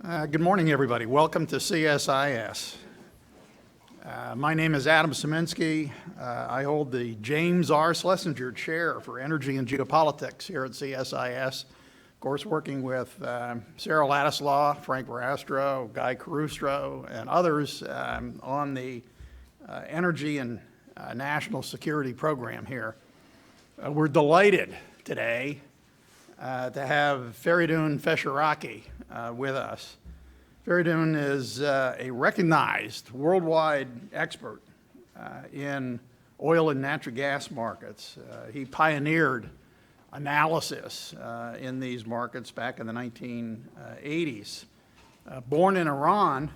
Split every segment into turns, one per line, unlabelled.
Good morning, everybody. Welcome to CSIS. My name is Adam Szymanski. I hold the James R. Schlesinger Chair for Energy and Geopolitics here at CSIS. Of course, working with Sarah Ladislaw, Frank Verastro, Guy Carustro, and others on the Energy and National Security Program here. We're delighted today to have Fereidun Fesharaki with us. Fereidun is a recognized worldwide expert in oil and natural gas markets. He pioneered analysis in these markets back in the 1980s. Born in Iran,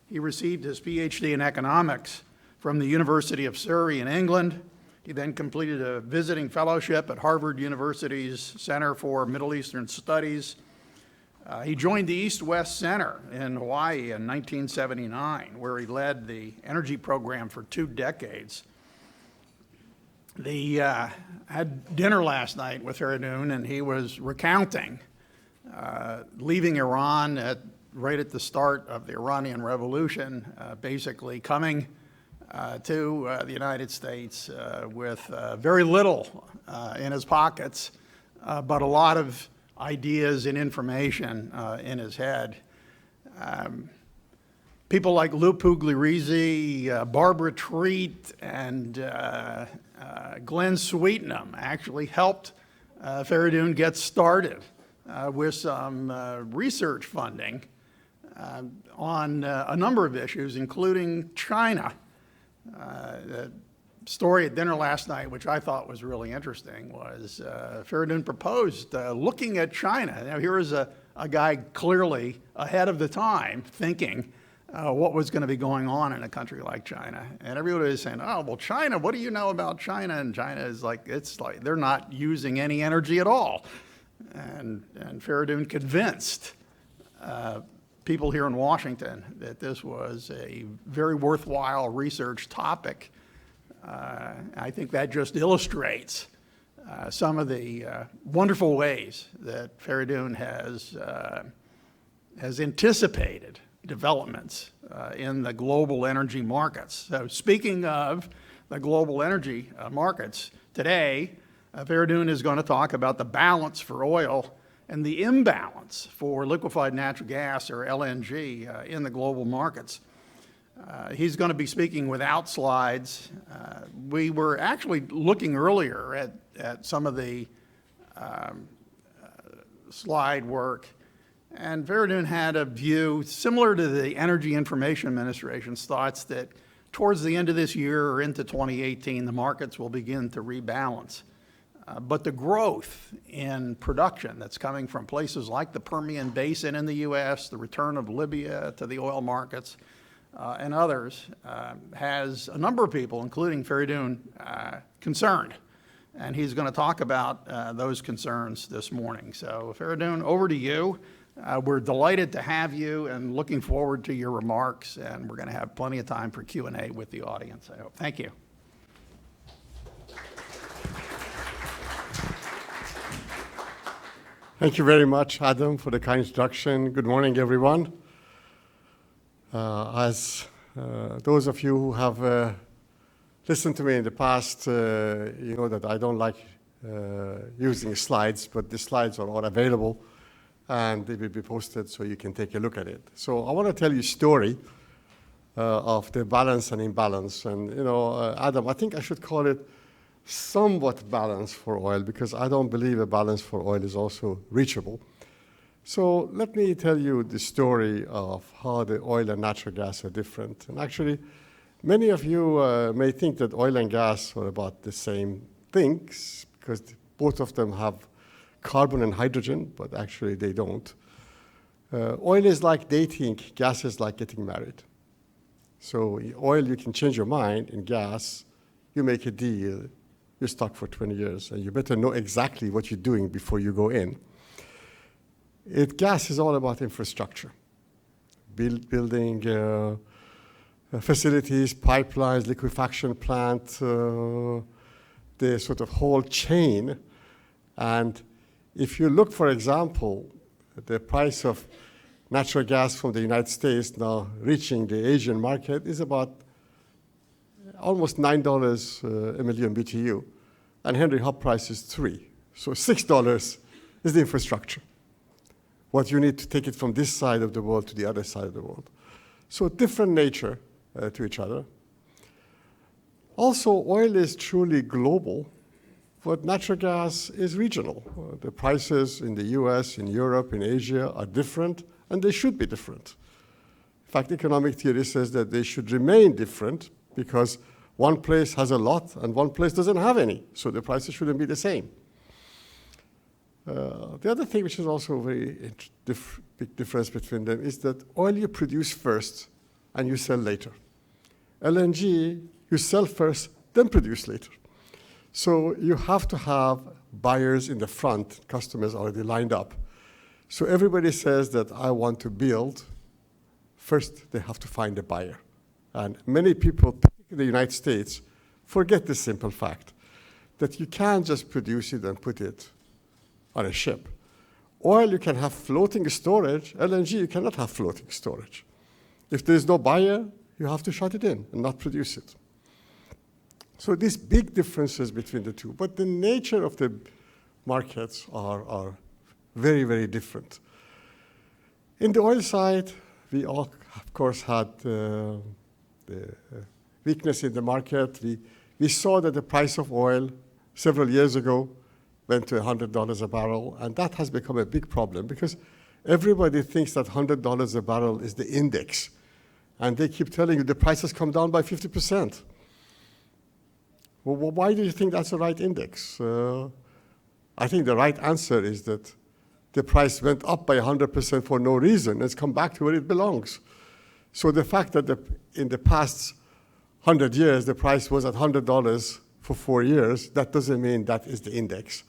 he received his Ph.D. in economics from the University of Surrey in England. He then completed a visiting fellowship at Harvard University's Center for Middle Eastern Studies. He joined the East-West Center in Hawaii in 1979, where he led the energy program for 2 decades. I had dinner last night with Fereidun, and he was recounting leaving Iran right at the start of the Iranian Revolution, basically coming to the United States with very little in his pockets, but a lot of ideas and information in his head. People like Lou Pugliese, Barbara Treat, and Glenn Sweetenham actually helped Fereidun get started with some research funding on a number of issues, including China. The story at dinner last night, which I thought was really interesting, was Fereidun proposed looking at China. Now, here is a guy clearly ahead of the time, thinking what was going to be going on in a country like China. And everybody is saying, oh, well, China, what do you know about China? And China is like, it's like they're not using any energy at all. And Fereidun convinced people here in Washington that this was a very worthwhile research topic. I think that just illustrates some of the wonderful ways that Fereidun has anticipated developments in the global energy markets. So speaking of the global energy markets, today Fereidun is going to talk about the balance for oil and the imbalance for liquefied natural gas, or LNG, in the global markets. He's going to be speaking without slides. We were actually looking earlier at some of the slide work, and Fereidun had a view similar to the Energy Information Administration's thoughts that towards the end of this year or into 2018, the markets will begin to rebalance. But the growth in production that's coming from places like the Permian Basin in the U.S., the return of Libya to the oil markets, and others, has a number of people, including Fereidun, concerned. And he's going to talk about those concerns this morning. So Fereidun, over to you. We're delighted to have you and looking forward to your remarks. And we're going to have plenty of time for Q&A with the audience, I hope. Thank you.
Thank you very much, Adam, for the kind introduction. Good morning, everyone. As those of you who have listened to me in the past, you know that I don't like using slides, but the slides are all available and they will be posted so you can take a look at it. So I want to tell you a story of the balance and imbalance. And, you know, Adam, I think I should call it somewhat balance for oil, because I don't believe a balance for oil is also reachable. So let me tell you the story of how the oil and natural gas are different. And actually, many of you may think that oil and gas are about the same things, because both of them have carbon and hydrogen, but actually they don't. Oil is like dating, gas is like getting married. So oil, you can change your mind. In gas, you make a deal, you're stuck for 20 years, and you better know exactly what you're doing before you go in. Gas is all about infrastructure, building facilities, pipelines, liquefaction plant, the sort of whole chain. And if you look, for example, the price of natural gas from the United States now reaching the Asian market is about almost $9 a million BTU, and Henry Hub price is $3. So $6 is the infrastructure. What you need to take it from this side of the world to the other side of the world. So different nature to each other. Also, oil is truly global, but natural gas is regional. The prices in the US, in Europe, in Asia are different, and they should be different. In fact, economic theory says that they should remain different because one place has a lot and one place doesn't have any, so the prices shouldn't be the same. The other thing which is also a very big difference between them is that oil you produce first and you sell later. LNG, you sell first, then produce later. So you have to have buyers in the front, customers already lined up. So everybody says that I want to build. First, they have to find a buyer. And many people, particularly in the United States, forget this simple fact, that you can't just produce it and put it on a ship. Oil, you can have floating storage. LNG, you cannot have floating storage. If there's no buyer, you have to shut it in and not produce it. So these big differences between the two. But the nature of the markets are very, very different. In the oil side, we all, of course, had the weakness in the market. We saw that the price of oil several years ago went to $100 a barrel, and that has become a big problem because everybody thinks that $100 a barrel is the index, and they keep telling you the price has come down by 50%. Well, why do you think that's the right index? I think the right answer is that the price went up by 100% for no reason. It's come back to where it belongs. So the fact that in the past 100 years, the price was at $100 for 4 years, that doesn't mean that is the index.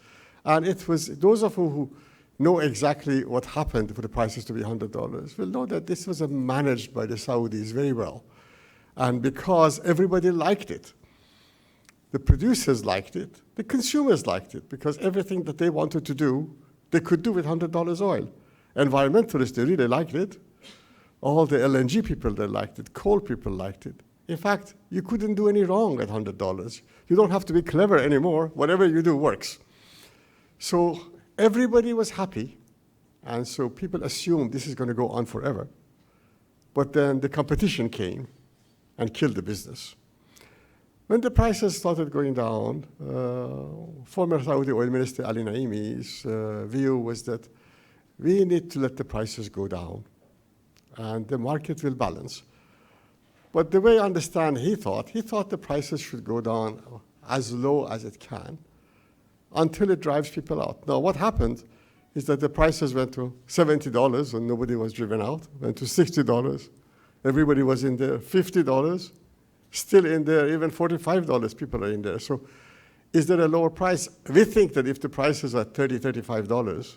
And it was, those of you who know exactly what happened for the prices to be $100 will know that this was managed by the Saudis very well. And because everybody liked it. The producers liked it, the consumers liked it, because everything that they wanted to do, they could do with $100 oil. Environmentalists, they really liked it. All the LNG people, they liked it. Coal people liked it. In fact, you couldn't do any wrong at $100. You don't have to be clever anymore. Whatever you do works. So everybody was happy, and so people assumed this is going to go on forever. But then the competition came and killed the business. When the prices started going down, former Saudi oil minister Ali Naimi's view was that we need to let the prices go down, and the market will balance. But the way I understand he thought the prices should go down as low as it can until it drives people out. Now, what happened is that the prices went to $70 and nobody was driven out, went to $60. Everybody was in there, $50. Still in there, even $45 people are in there. So is there a lower price? We think that if the prices are $30, $35,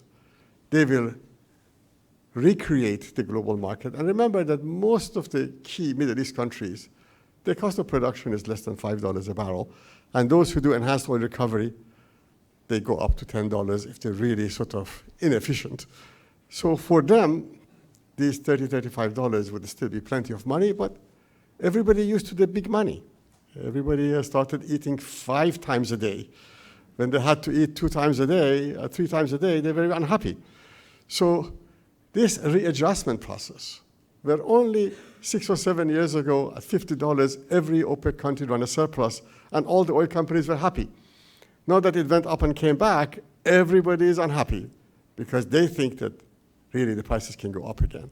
they will recreate the global market. And remember that most of the key Middle East countries, their cost of production is less than $5 a barrel. And those who do enhanced oil recovery, they go up to $10 if they're really sort of inefficient. So for them, these $30, $35 would still be plenty of money, but everybody used to the big money. Everybody started eating 5 times a day. When they had to eat 2 times a day, 3 times a day, they were very unhappy. So this readjustment process, where only 6 or 7 years ago at $50, every OPEC country ran a surplus, and all the oil companies were happy. Now that it went up and came back, everybody is unhappy because they think that really the prices can go up again.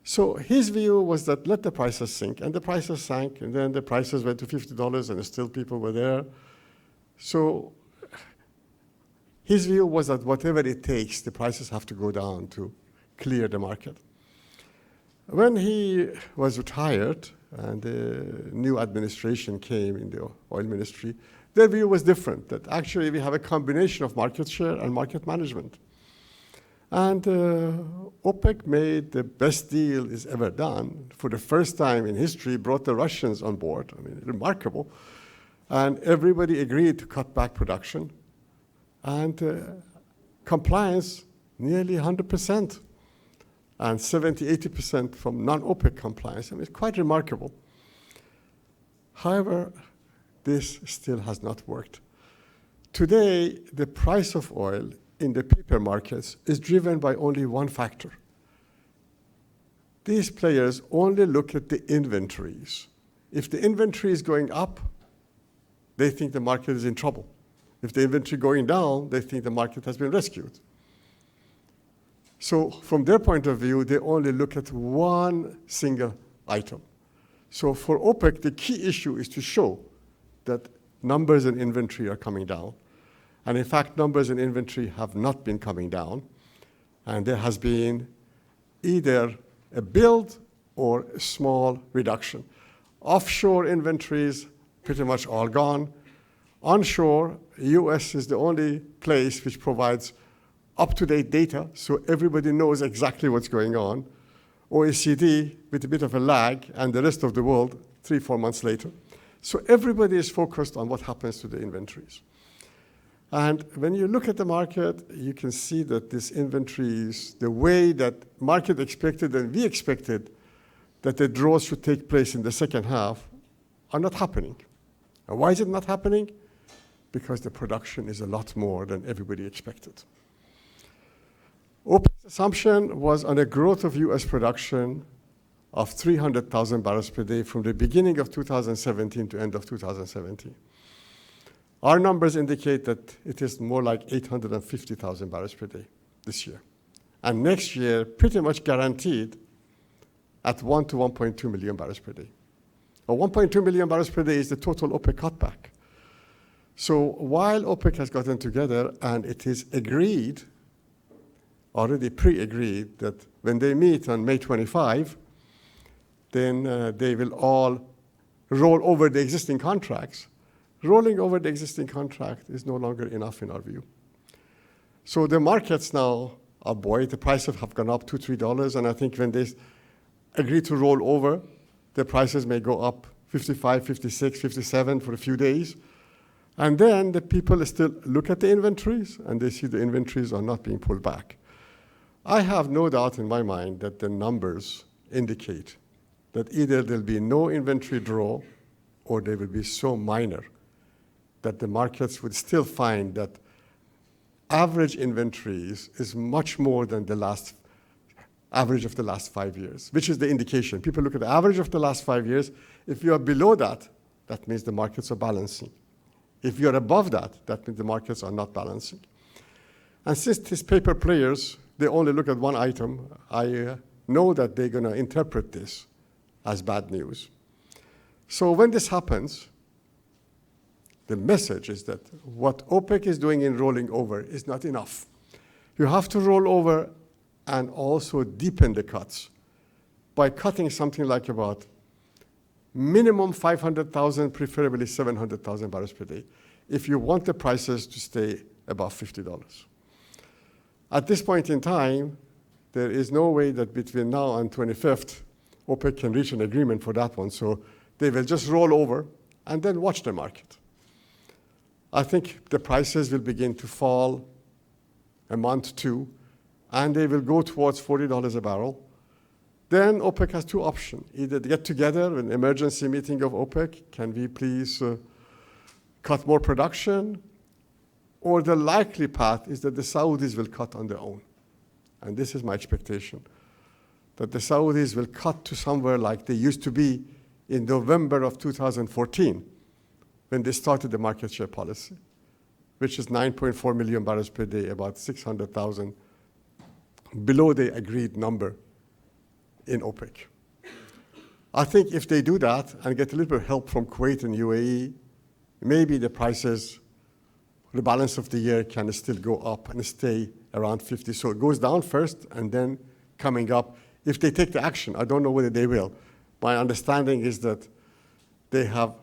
So his view was that let the prices sink, and the prices sank, and then the prices went to $50, and still people were there. So his view was that whatever it takes, the prices have to go down to clear the market. When he was retired and the new administration came in the oil ministry, their view was different, that actually we have a combination of market share and market management. And OPEC made the best deal it's ever done. For the first time in history, brought the Russians on board. I mean, remarkable. And everybody agreed to cut back production. And compliance, nearly 100%. and 70-80% from non-OPEC compliance. I mean, it's quite remarkable. However, this still has not worked. Today, the price of oil in the paper markets is driven by only one factor. These players only look at the inventories. If the inventory is going up, they think the market is in trouble. If the inventory going down, they think the market has been rescued. So from their point of view, they only look at one single item. So for OPEC, the key issue is to show that numbers in inventory are coming down. And in fact, numbers in inventory have not been coming down. And there has been either a build or a small reduction. Offshore inventories, pretty much all gone. Onshore, US is the only place which provides up-to-date data, so everybody knows exactly what's going on. OECD, with a bit of a lag, and the rest of the world, 3-4 months later. So everybody is focused on what happens to the inventories. And when you look at the market, you can see that these inventories, the way that market expected and we expected that the draws should take place in the second half, are not happening. And why is it not happening? Because the production is a lot more than everybody expected. OPEC's assumption was on a growth of US production of 300,000 barrels per day from the beginning of 2017 to end of 2017. Our numbers indicate that it is more like 850,000 barrels per day this year. And next year, pretty much guaranteed at 1 to 1.2 million barrels per day. 1.2 million barrels per day is the total OPEC cutback. So while OPEC has gotten together and it is agreed, already pre-agreed, that when they meet on May 25, then they will all roll over the existing contracts. Rolling over the existing contract is no longer enough in our view. So the markets now are buoyant. The prices have gone up $2, $3, and I think when they agree to roll over, the prices may go up 55, 56, 57 for a few days. And then the people still look at the inventories, and they see the inventories are not being pulled back. I have no doubt in my mind that the numbers indicate that either there'll be no inventory draw or they will be so minor that the markets would still find that average inventories is much more than the last average of the last 5 years, which is the indication. People look at the average of the last 5 years. If you are below that, that means the markets are balancing. If you're above that, that means the markets are not balancing. And since these paper players, they only look at one item, I know that they're going to interpret this as bad news. So when this happens, the message is that what OPEC is doing in rolling over is not enough. You have to roll over and also deepen the cuts by cutting something like about minimum 500,000, preferably 700,000 barrels per day, if you want the prices to stay above $50. At this point in time, there is no way that between now and 25th, OPEC can reach an agreement for that one. So they will just roll over and then watch the market. I think the prices will begin to fall a month, two, and they will go towards $40 a barrel. Then OPEC has two options. Either get together, an emergency meeting of OPEC, can we please cut more production? Or the likely path is that the Saudis will cut on their own. And this is my expectation, that the Saudis will cut to somewhere like they used to be in November of 2014, when they started the market share policy, which is 9.4 million barrels per day, about 600,000 below the agreed number in OPEC. I think if they do that and get a little bit of help from Kuwait and UAE, maybe the prices, the balance of the year can still go up and stay around 50. So it goes down first and then coming up. If they take the action, I don't know whether they will. My understanding is that they have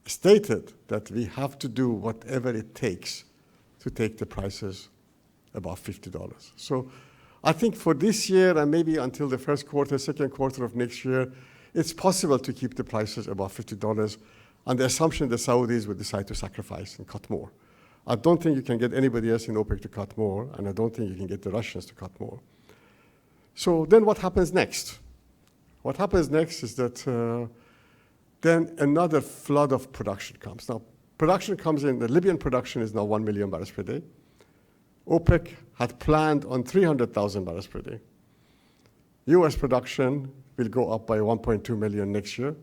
stated that we have to do whatever it takes to take the prices above $50. So I think for this year and maybe until the first quarter, second quarter of next year, it's possible to keep the prices above $50 on the assumption the Saudis will decide to sacrifice and cut more. I don't think you can get anybody else in OPEC to cut more, and I don't think you can get the Russians to cut more. So then what happens next? What happens next is that then another flood of production comes. Now, production comes in, the Libyan production is now 1 million barrels per day. OPEC had planned on 300,000 barrels per day. US production will go up by 1.2 million next year.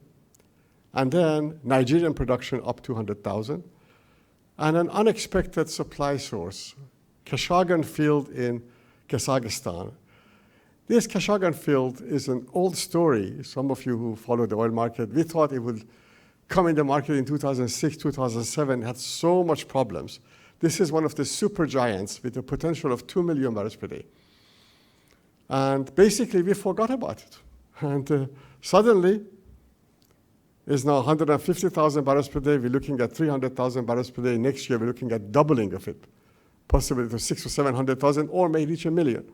And then Nigerian production up 200,000. And an unexpected supply source, Kashagan field in Kazakhstan. This Kashagan field is an old story. Some of you who follow the oil market, we thought it would come in the market in 2006, 2007, had so much problems. This is one of the super giants with a potential of 2 million barrels per day. And basically, we forgot about it. And suddenly, it's now 150,000 barrels per day. We're looking at 300,000 barrels per day. Next year, we're looking at doubling of it, possibly to 600,000 or 700,000, or may reach 1 million.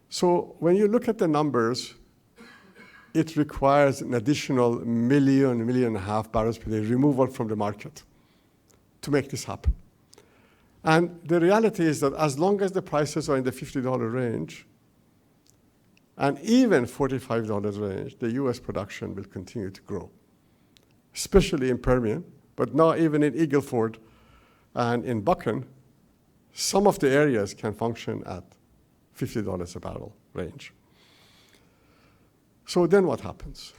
So when you look at the numbers, it requires an additional 1 million, 1.5 million barrels per day removal from the market to make this happen. And the reality is that as long as the prices are in the $50 range, and even $45 range, the US production will continue to grow, especially in Permian, but now even in Eagle Ford and in Bakken, some of the areas can function at $50 a barrel range. So then what happens?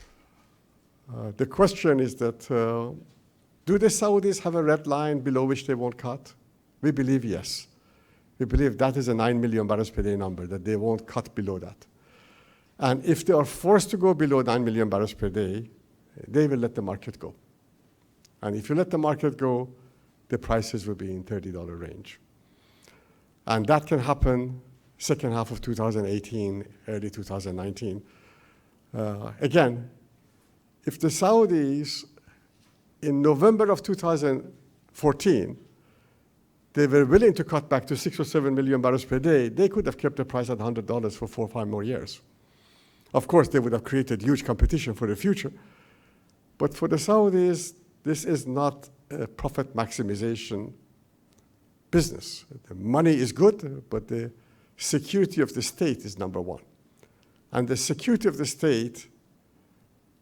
The question is that, do the Saudis have a red line below which they won't cut? We believe yes. We believe that is a 9 million barrels per day number, that they won't cut below that. And if they are forced to go below 9 million barrels per day, they will let the market go. And if you let the market go, the prices will be in $30 range. And that can happen second half of 2018, early 2019. Again, if the Saudis in November of 2014, they were willing to cut back to 6 or 7 million barrels per day, they could have kept the price at $100 for 4 or 5 more years. Of course, they would have created huge competition for the future. But for the Saudis, this is not a profit maximization business. The money is good, but the security of the state is number one. And the security of the state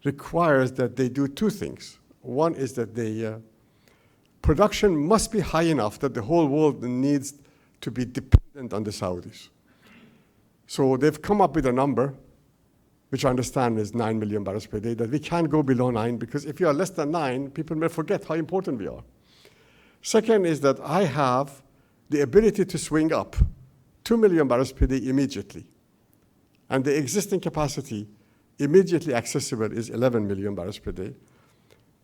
requires that they do two things. One is that the production must be high enough that the whole world needs to be dependent on the Saudis. So they've come up with a number, which I understand is 9 million barrels per day, that we can't go below 9, because if you are less than 9, people may forget how important we are. Second is that I have the ability to swing up 2 million barrels per day immediately. And the existing capacity immediately accessible is 11 million barrels per day.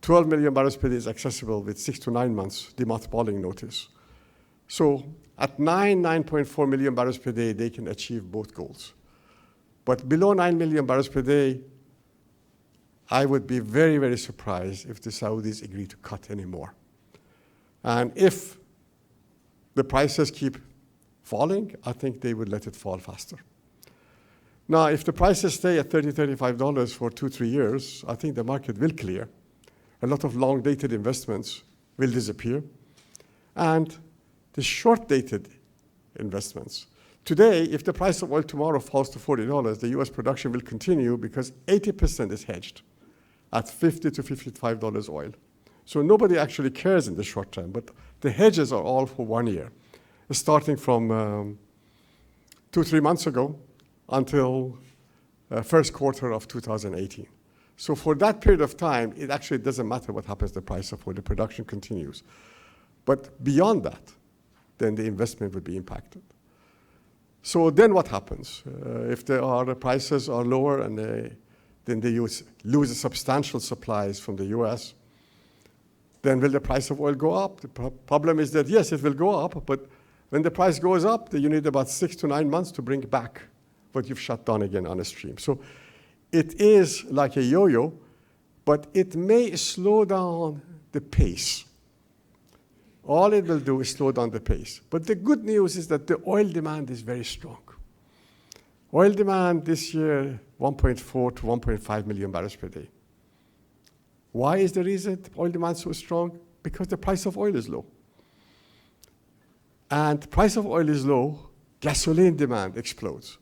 12 million barrels per day is accessible with 6 to 9 months demothballing notice. So at 9.4 million barrels per day, they can achieve both goals. But below 9 million barrels per day, I would be very, very surprised if the Saudis agree to cut any more. And if the prices keep falling, I think they would let it fall faster. Now, if the prices stay at $30, $35 for 2-3 years, I think the market will clear. A lot of long-dated investments will disappear. And the short-dated investments. Today, if the price of oil tomorrow falls to $40, the US production will continue because 80% is hedged at $50 to $55 oil. So nobody actually cares in the short term, but the hedges are all for 1 year, starting from 2-3 months ago until first quarter of 2018. So for that period of time, it actually doesn't matter what happens to the price of oil, the production continues. But beyond that, then the investment would be impacted. So then what happens? If the prices are lower and then they lose substantial supplies from the US, then will the price of oil go up? The problem is that, yes, it will go up, but when the price goes up, then you need about 6 to 9 months to bring back what you've shut down again on a stream. So it is like a yo-yo, but it may slow down the pace. All it will do is slow down the pace. But the good news is that the oil demand is very strong. Oil demand this year, 1.4 to 1.5 million barrels per day. Why is the reason oil demand is so strong? Because the price of oil is low. And price of oil is low, gasoline demand explodes.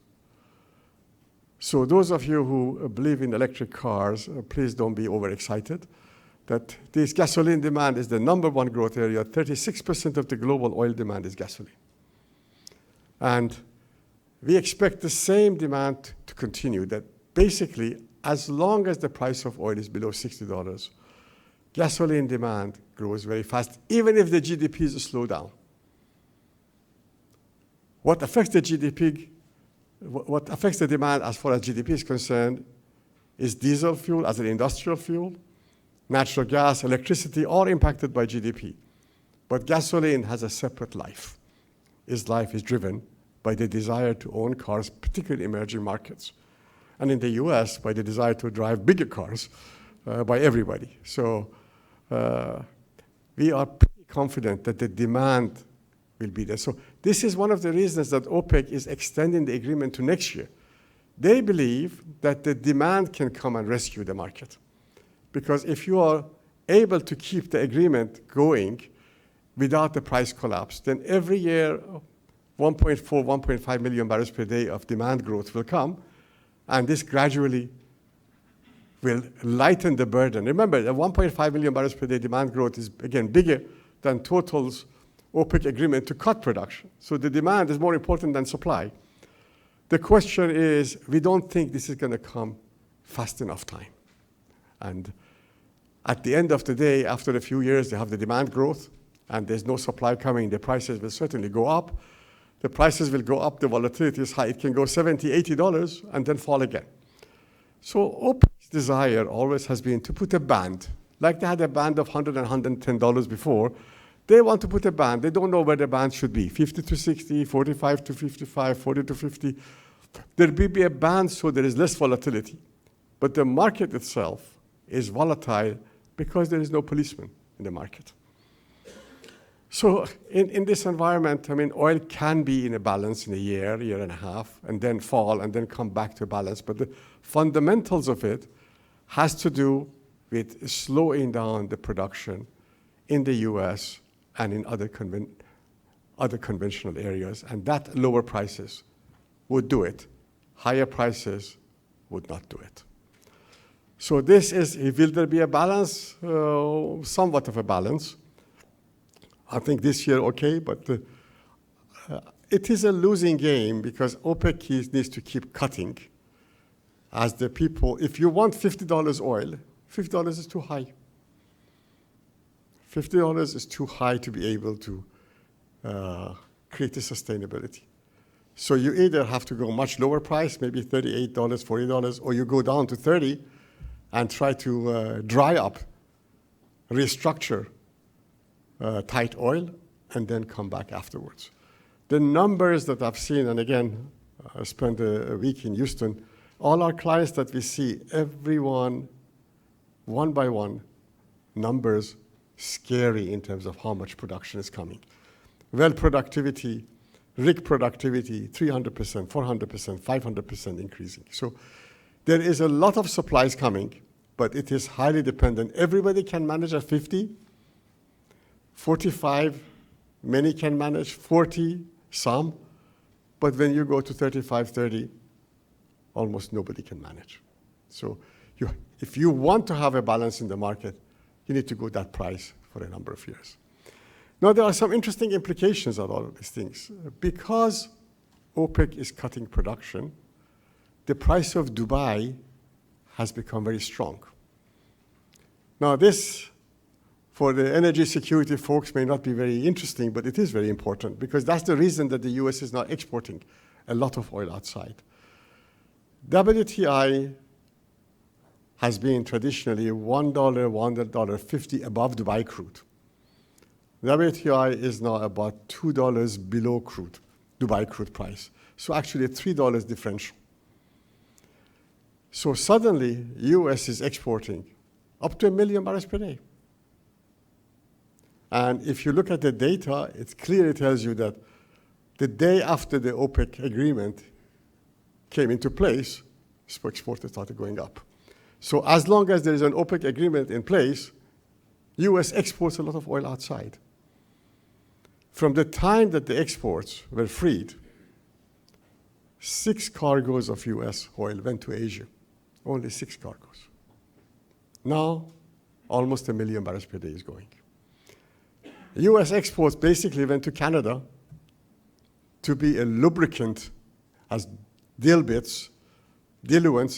So those of you who believe in electric cars, please don't be overexcited. That this gasoline demand is the #1 growth area. 36% of the global oil demand is gasoline. And we expect the same demand to continue, that basically, as long as the price of oil is below $60, gasoline demand grows very fast, even if the GDP is a slowdown. What affects the GDP, what affects the demand as far as GDP is concerned is diesel fuel as an industrial fuel, natural gas, electricity, all impacted by GDP. But gasoline has a separate life. Its life is driven by the desire to own cars, particularly in emerging markets. And in the US, by the desire to drive bigger cars by everybody. So we are pretty confident that the demand will be there. So this is one of the reasons that OPEC is extending the agreement to next year. They believe that the demand can come and rescue the market. Because if you are able to keep the agreement going without the price collapse, then every year 1.4, 1.5 million barrels per day of demand growth will come, and this gradually will lighten the burden. Remember, the 1.5 million barrels per day demand growth is, again, bigger than Total's OPEC agreement to cut production. So the demand is more important than supply. The question is, we don't think this is going to come fast enough time. And at the end of the day, after a few years, they have the demand growth, and there's no supply coming. The prices will certainly go up. The prices will go up. The volatility is high. It can go $70, $80, and then fall again. So OPEC's desire always has been to put a band. Like they had a band of $100 and $110 before. They want to put a band. They don't know where the band should be, 50 to 60, 45 to 55, 40 to 50. There will be a band so there is less volatility. But the market itself is volatile because there is no policeman in the market. So in this environment, I mean, oil can be in a balance in a year and a half, and then fall, and then come back to balance. But the fundamentals of it has to do with slowing down the production in the US and in other conventional areas. And that lower prices would do it. Higher prices would not do it. So this is, will there be a balance? Somewhat of a balance. I think this year, okay, but it is a losing game because OPEC needs to keep cutting as the people, if you want $50 oil, $50 is too high. $50 is too high to be able to create a sustainability. So you either have to go much lower price, maybe $38, $40, or you go down to 30 and try to dry up, restructure tight oil, and then come back afterwards. The numbers that I've seen, and again, I spent a week in Houston, all our clients that we see, everyone, one by one, numbers scary in terms of how much production is coming. Well productivity, rig productivity, 300%, 400%, 500% increasing. So there is a lot of supplies coming, but it is highly dependent. Everybody can manage at 50, 45, many can manage, 40, some, but when you go to 35, 30, almost nobody can manage. So if you want to have a balance in the market, you need to go that price for a number of years. Now, there are some interesting implications of all of these things. Because OPEC is cutting production, the price of Dubai has become very strong. Now, this, for the energy security folks, may not be very interesting, but it is very important because that's the reason that the US is not exporting a lot of oil outside. WTI has been traditionally $1, $1.50 above Dubai crude. WTI is now about $2 below crude, Dubai crude price. So actually a $3 differential. So suddenly, US is exporting up to 1 million barrels per day. And if you look at the data, it clearly tells you that the day after the OPEC agreement came into place, exports started going up. So as long as there is an OPEC agreement in place, US exports a lot of oil outside. From the time that the exports were freed, 6 cargoes of US oil went to Asia. Only 6 cargoes. Now, almost 1 million barrels per day is going. US exports basically went to Canada to be a lubricant as diluents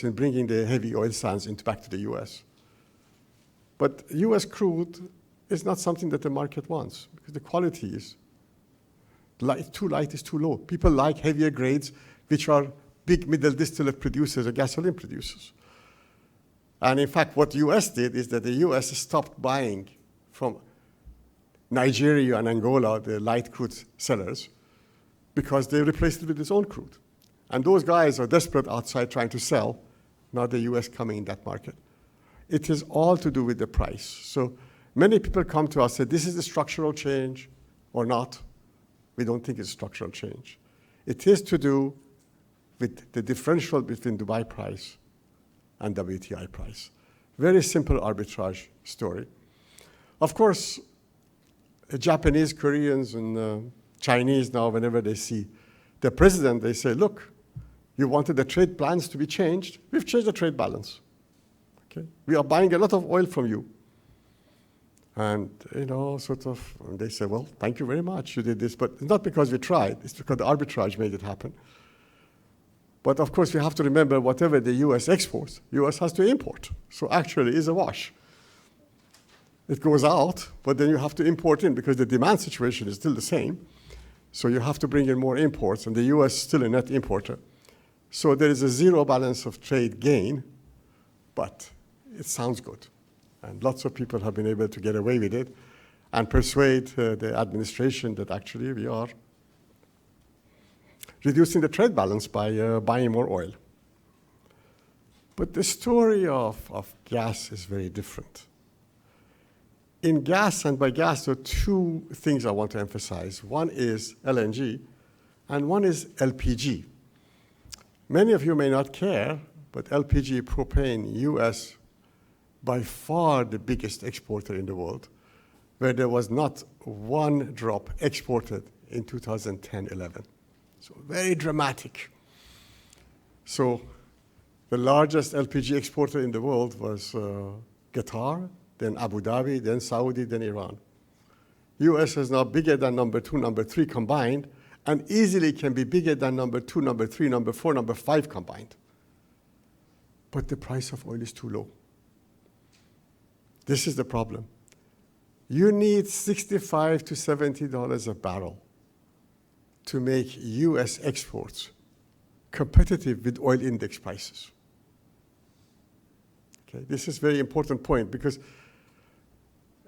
in bringing the heavy oil sands back to the US. But US crude is not something that the market wants because the quality is too light, is too low. People like heavier grades, which are big middle distillate producers or gasoline producers. And in fact, what the US did is that the US stopped buying from Nigeria and Angola, the light crude sellers, because they replaced it with its own crude. And those guys are desperate outside trying to sell, not the US coming in that market. It is all to do with the price. So many people come to us and say, this is a structural change or not. We don't think it's a structural change. It is to do with the differential between Dubai price and WTI price. Very simple arbitrage story. Of course, the Japanese, Koreans, and Chinese now, whenever they see the president, they say, look, you wanted the trade plans to be changed. We've changed the trade balance. Okay? We are buying a lot of oil from you. And, they say, well, thank you very much, you did this. But it's not because we tried, it's because the arbitrage made it happen. But of course, we have to remember whatever the US exports, US has to import. So actually, it's a wash. It goes out, but then you have to import in because the demand situation is still the same. So you have to bring in more imports, and the US is still a net importer. So there is a zero balance of trade gain, but it sounds good. And lots of people have been able to get away with it and persuade the administration that actually we are reducing the trade balance by buying more oil. But the story of gas is very different. In gas, and by gas, there are 2 things I want to emphasize. One is LNG, and one is LPG. Many of you may not care, but LPG, propane, US, by far the biggest exporter in the world, where there was not 1 drop exported in 2010-11. So very dramatic. So the largest LPG exporter in the world was Qatar, then Abu Dhabi, then Saudi, then Iran. US is now bigger than number 2, number 3 combined, and easily can be bigger than number 2, number 3, number 4, number 5 combined. But the price of oil is too low. This is the problem. You need $65 to $70 a barrel to make US exports competitive with oil index prices. Okay, this is a very important point because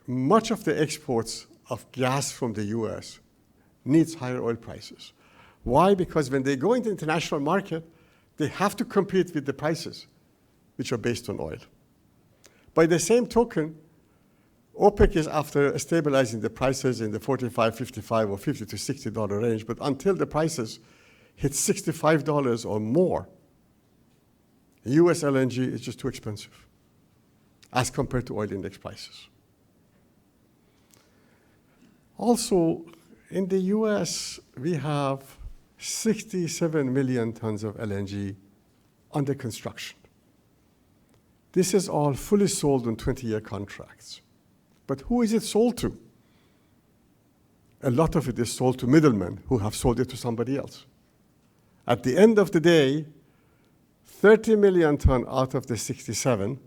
much of the exports of gas from the US needs higher oil prices. Why? Because when they go into the international market, they have to compete with the prices, which are based on oil. By the same token, OPEC is after stabilizing the prices in the $45, $55, or $50 to $60 range, but until the prices hit $65 or more, US LNG is just too expensive as compared to oil index prices. Also, in the US, we have 67 million tons of LNG under construction. This is all fully sold on 20-year contracts. But who is it sold to? A lot of it is sold to middlemen who have sold it to somebody else. At the end of the day, 30 million ton out of the 67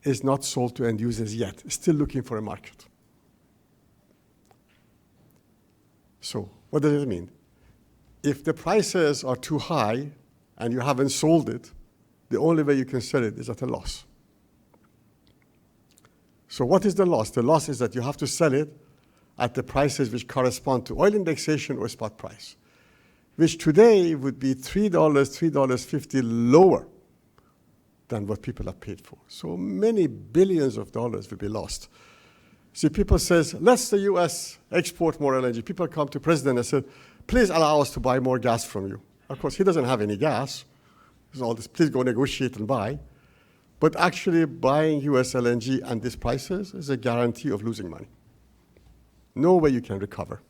is not sold to end users yet, still looking for a market. So what does it mean? If the prices are too high and you haven't sold it, the only way you can sell it is at a loss. So what is the loss? The loss is that you have to sell it at the prices which correspond to oil indexation or spot price, which today would be $3, $3.50 lower than what people have paid for. So many billions of dollars will be lost. See, people says, let's the US export more LNG. People come to president and say, please allow us to buy more gas from you. Of course, he doesn't have any gas. There's all this, please go negotiate and buy. But actually buying US LNG and these prices is a guarantee of losing money. No way you can recover.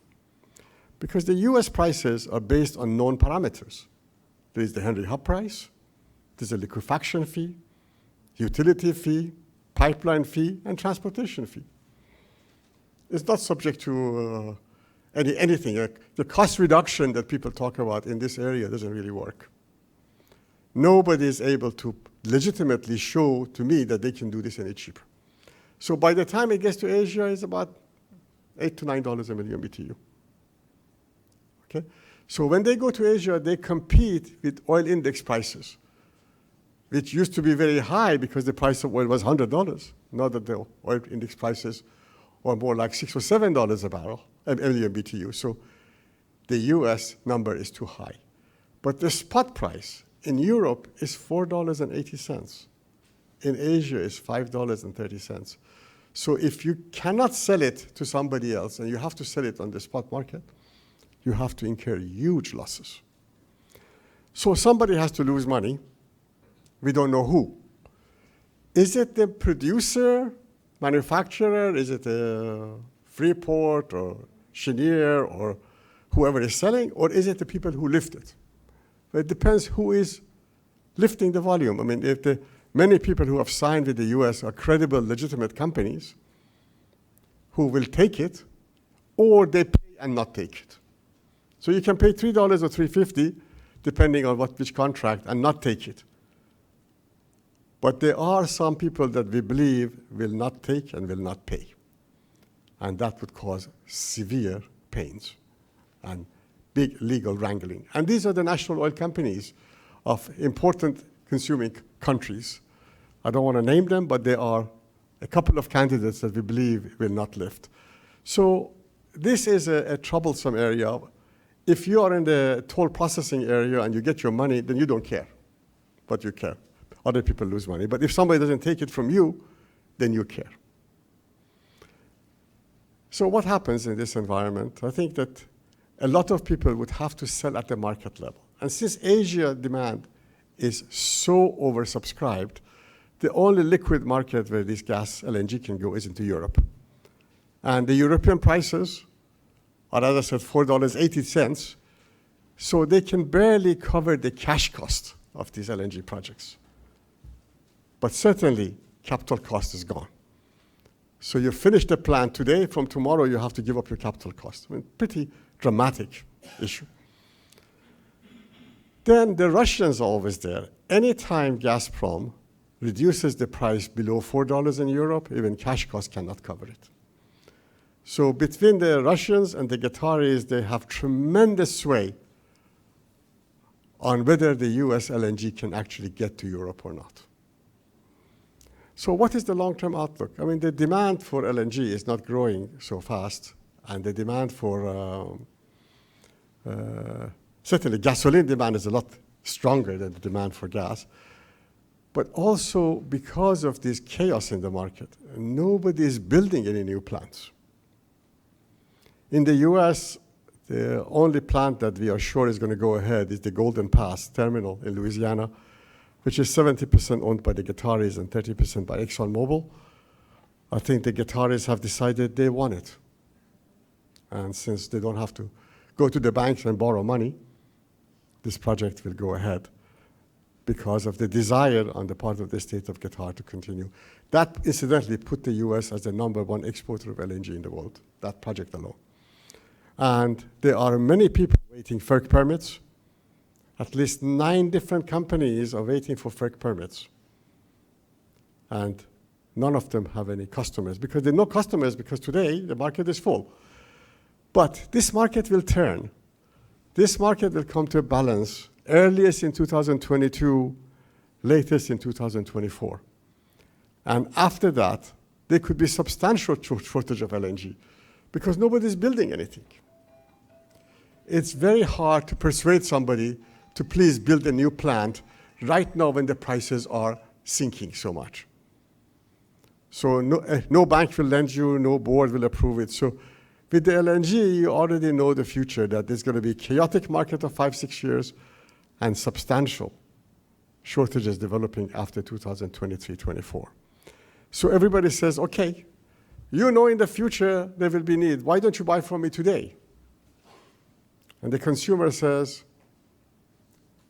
Because the US prices are based on known parameters. There is the Henry Hub price, there's a liquefaction fee, utility fee, pipeline fee, and transportation fee. It's not subject to anything. The cost reduction that people talk about in this area doesn't really work. Nobody is able to legitimately show to me that they can do this any cheaper. So by the time it gets to Asia, it's about $8 to $9 a million BTU. Okay? So when they go to Asia, they compete with oil index prices, which used to be very high because the price of oil was $100. Now that the oil index prices are more like $6 or $7 a barrel, a million BTU. So the US number is too high. But the spot price in Europe is $4.80. In Asia is $5.30. So if you cannot sell it to somebody else and you have to sell it on the spot market, you have to incur huge losses. So somebody has to lose money. We don't know who. Is it the producer, manufacturer? Is it a Freeport or Cheniere or whoever is selling? Or is it the people who lift it? It depends who is lifting the volume. I mean, if the many people who have signed with the US are credible, legitimate companies who will take it, or they pay and not take it. So you can pay $3 or $3.50, depending on which contract, and not take it. But there are some people that we believe will not take and will not pay. And that would cause severe pains and big legal wrangling. And these are the national oil companies of important consuming countries. I don't want to name them, but there are a couple of candidates that we believe will not lift. So this is a troublesome area. If you are in the toll processing area and you get your money, then you don't care, but you care. Other people lose money. But if somebody doesn't take it from you, then you care. So what happens in this environment? I think that a lot of people would have to sell at the market level. And since Asia demand is so oversubscribed, the only liquid market where this gas, LNG, can go is into Europe. And the European prices are, as I said, $4.80, so they can barely cover the cash cost of these LNG projects. But certainly, capital cost is gone. So you finish the plant today, from tomorrow you have to give up your capital cost. I mean, pretty dramatic issue. Then the Russians are always there. Anytime Gazprom reduces the price below $4 in Europe, even cash cost cannot cover it. So between the Russians and the Qataris, they have tremendous sway on whether the US LNG can actually get to Europe or not. So what is the long-term outlook? I mean, the demand for LNG is not growing so fast, and the demand for, certainly gasoline demand is a lot stronger than the demand for gas. But also because of this chaos in the market, nobody is building any new plants. In the US, the only plant that we are sure is going to go ahead is the Golden Pass terminal in Louisiana, which is 70% owned by the Qataris and 30% by ExxonMobil. I think the Qataris have decided they want it. And since they don't have to go to the banks and borrow money, this project will go ahead because of the desire on the part of the state of Qatar to continue. That incidentally put the US as the #1 exporter of LNG in the world, that project alone. And there are many people waiting for FERC permits. At least 9 different companies are waiting for FERC permits. And none of them have any customers because there are no customers because today the market is full. But this market will turn. This market will come to a balance earliest in 2022, latest in 2024. And after that, there could be substantial shortage of LNG because nobody's building anything. It's very hard to persuade somebody to please build a new plant right now when the prices are sinking so much. So no bank will lend you, no board will approve it. So with the LNG, you already know the future, that there's going to be a chaotic market of 5-6 years and substantial shortages developing after 2023-24. So everybody says, okay, you know in the future there will be need. Why don't you buy from me today? And the consumer says,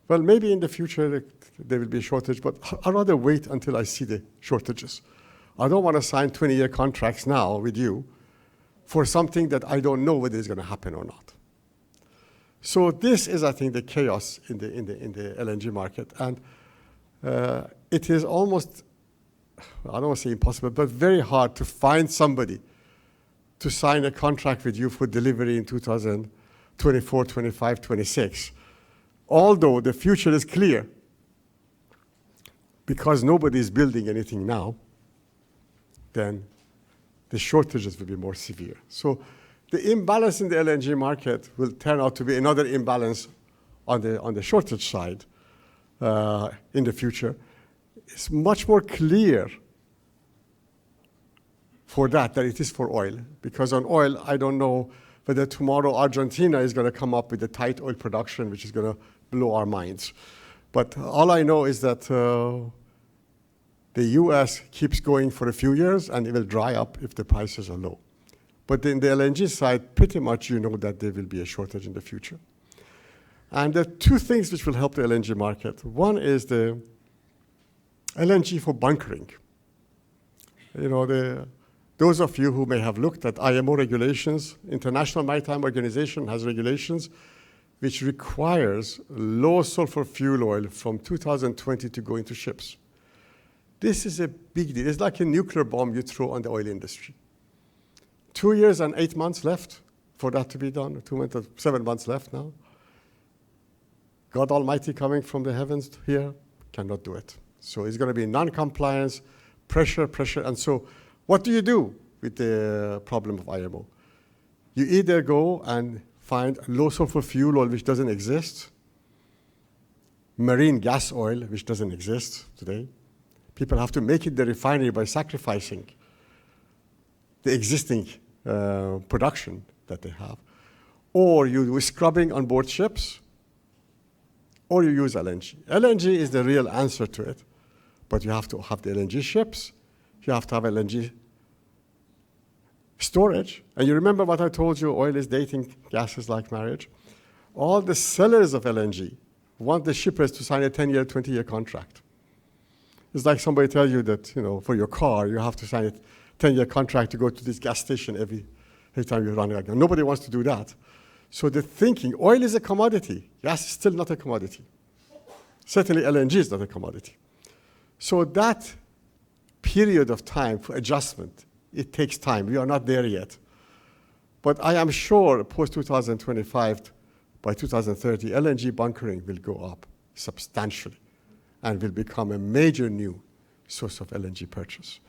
well, maybe in the future there will be a shortage, but I'd rather wait until I see the shortages. I don't want to sign 20-year contracts now with you for something that I don't know whether it's going to happen or not. So this is, I think, the chaos in the LNG market. And it is almost, I don't want to say impossible, but very hard to find somebody to sign a contract with you for delivery in 2024, 25, 26. Although the future is clear, because nobody is building anything now, then the shortages will be more severe. So the imbalance in the LNG market will turn out to be another imbalance on the shortage side in the future. It's much more clear for that than it is for oil. Because on oil, I don't know whether tomorrow Argentina is going to come up with a tight oil production, which is going to blow our minds. But all I know is that the US keeps going for a few years, and it will dry up if the prices are low. But in the LNG side, pretty much you know that there will be a shortage in the future. And there are two things which will help the LNG market. One is the LNG for bunkering. You know, those of you who may have looked at IMO regulations, International Maritime Organization has regulations which requires low sulfur fuel oil from 2020 to go into ships. This is a big deal. It's like a nuclear bomb you throw on the oil industry. 2 years and 8 months left for that to be done. 7 months left now. God Almighty coming from the heavens here cannot do it. So it's going to be non-compliance, pressure. And so what do you do with the problem of IMO? You either go and find low sulfur fuel oil, which doesn't exist, marine gas oil, which doesn't exist today. People have to make it the refinery by sacrificing the existing production that they have. Or you do scrubbing on board ships, or you use LNG. LNG is the real answer to it. But you have to have the LNG ships. You have to have LNG storage. And you remember what I told you, oil is dating, gas is like marriage. All the sellers of LNG want the shippers to sign a 10-year, 20-year contract. It's like somebody tell you that, you know, for your car, you have to sign a 10-year contract to go to this gas station every time you run again. Nobody wants to do that. So the thinking, oil is a commodity. Gas is still not a commodity. Certainly LNG is not a commodity. So that period of time for adjustment, it takes time. We are not there yet. But I am sure post-2025, by 2030, LNG bunkering will go up substantially and will become a major new source of LNG purchase.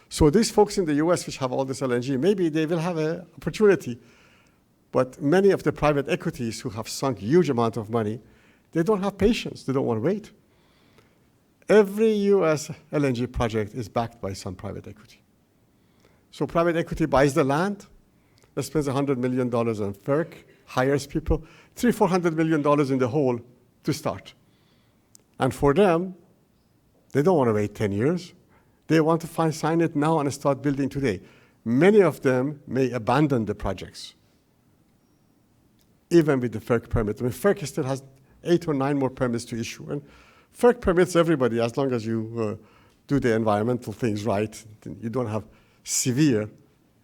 So these folks in the US which have all this LNG, maybe they will have an opportunity. But many of the private equities who have sunk huge amount of money, they don't have patience. They don't want to wait. Every US LNG project is backed by some private equity. So private equity buys the land, spends $100 million on FERC, hires people, $300–400 million in the hole to start. And for them, they don't want to wait 10 years. They want to sign it now and start building today. Many of them may abandon the projects, even with the FERC permit. I mean, FERC still has 8 or 9 more permits to issue. And FERC permits everybody as long as you do the environmental things right. You don't have severe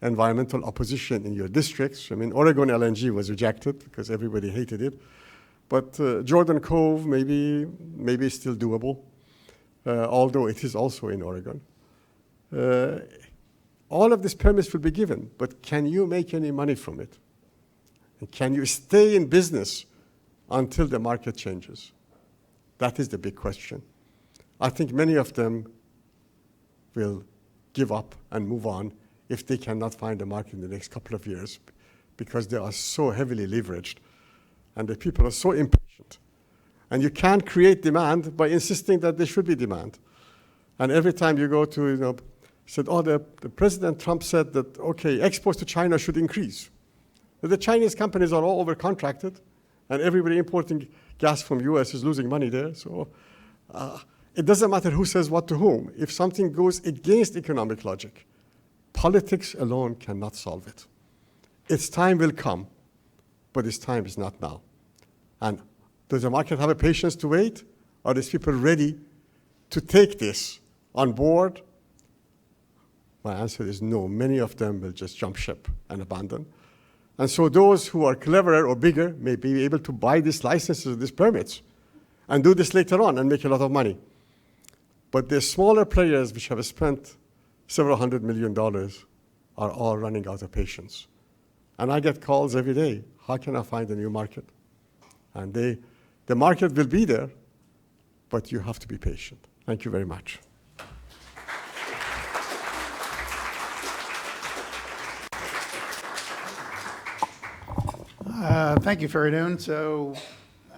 environmental opposition in your districts. I mean, Oregon LNG was rejected because everybody hated it. But Jordan Cove maybe is still doable, although it is also in Oregon. All of these permits will be given, but can you make any money from it? And can you stay in business until the market changes? That is the big question. I think many of them will give up and move on if they cannot find a market in the next couple of years, because they are so heavily leveraged and the people are so impatient. And you can't create demand by insisting that there should be demand. And every time you go to, said, the President Trump said that, okay, exports to China should increase. But the Chinese companies are all overcontracted, and everybody importing gas from US is losing money there. So it doesn't matter who says what to whom. If something goes against economic logic, politics alone cannot solve it. Its time will come, but its time is not now. And does the market have a patience to wait? Are these people ready to take this on board? My answer is no. Many of them will just jump ship and abandon. And so those who are cleverer or bigger may be able to buy these licenses, these permits, and do this later on and make a lot of money. But the smaller players which have spent several $100 million are all running out of patience. And I get calls every day, how can I find a new market? And the market will be there, but you have to be patient. Thank you very much.
Thank you, Fereidun. So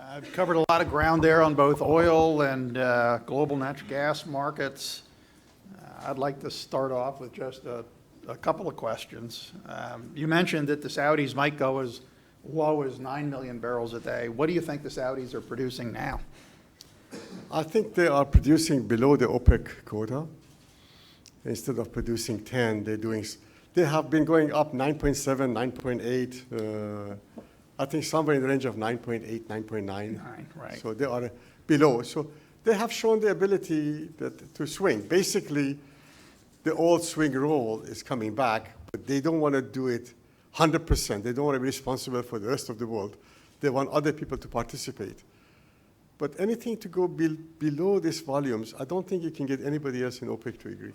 I've covered a lot of ground there on both oil and global natural gas markets. I'd like to start off with just a couple of questions. You mentioned that the Saudis might go as low as 9 million barrels a day. What do you think the Saudis are producing now?
I think they are producing below the OPEC quota. Instead of producing 10, they have been going up 9.7, 9.8, I think somewhere in the range of 9.8, 9.9.
Right.
So they are below. So they have shown the ability to swing. Basically, the old swing role is coming back, but they don't want to do it 100%. They don't want to be responsible for the rest of the world. They want other people to participate. But anything to go below these volumes, I don't think you can get anybody else in OPEC to agree.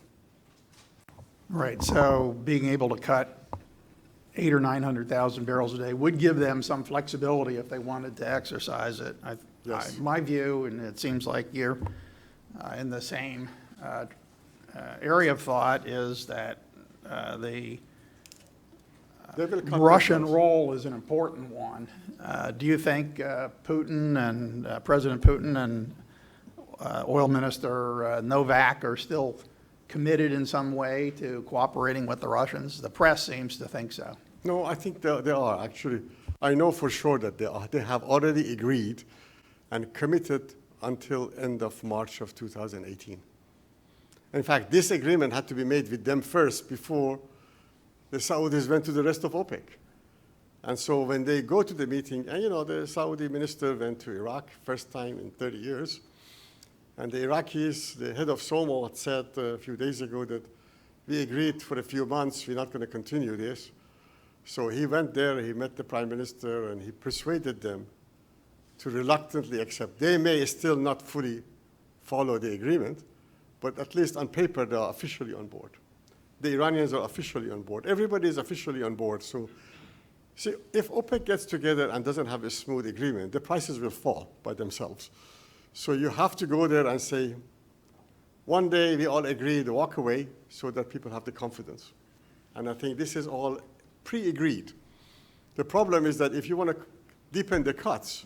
Right, so being able to cut 800,000 or 900,000 barrels a day would give them some flexibility if they wanted to exercise it.
Yes.
My view, and it seems like you're in the same area of thought, is that the Russian role is an important one. Do you think Putin and President Putin and Oil Minister Novak are still committed in some way to cooperating with the Russians? The press seems to think so.
No, I think they are, actually. I know for sure that they have already agreed and committed until end of March of 2018. In fact, this agreement had to be made with them first before the Saudis went to the rest of OPEC. And so when they go to the meeting, and the Saudi minister went to Iraq, first time in 30 years, and the Iraqis, the head of SOMO had said a few days ago that we agreed for a few months, we're not going to continue this. So he went there, he met the prime minister, and he persuaded them to reluctantly accept. They may still not fully follow the agreement, but at least on paper, they are officially on board. The Iranians are officially on board. Everybody is officially on board. So see, if OPEC gets together and doesn't have a smooth agreement, the prices will fall by themselves. So you have to go there and say, one day we all agree to walk away so that people have the confidence. And I think this is all pre-agreed. The problem is that if you want to deepen the cuts,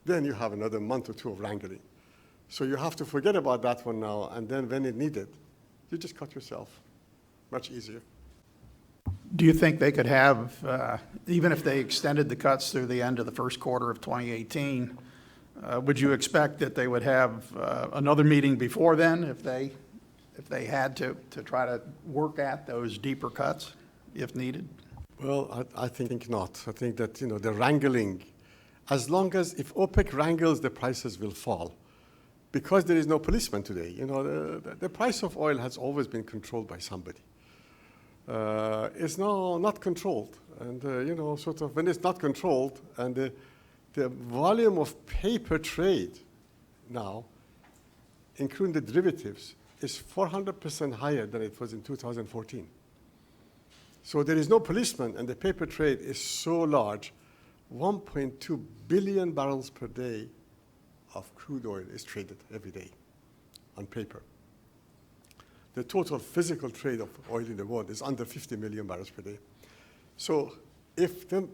then you have another month or two of wrangling. So you have to forget about that one now, and then when it needed, you just cut yourself. Much easier.
Do you think they could have, even if they extended the cuts through the end of the first quarter of 2018, would you expect that they would have another meeting before then if they had to try to work at those deeper cuts if needed?
Well, I think not. I think that the wrangling, as long as if OPEC wrangles, the prices will fall. Because there is no policeman today. The price of oil has always been controlled by somebody. It's now not controlled. And, sort of when it's not controlled, and the volume of paper trade now, including the derivatives, is 400% higher than it was in 2014. So there is no policeman, and the paper trade is so large, 1.2 billion barrels per day of crude oil is traded every day on paper. The total physical trade of oil in the world is under 50 million barrels per day. So if the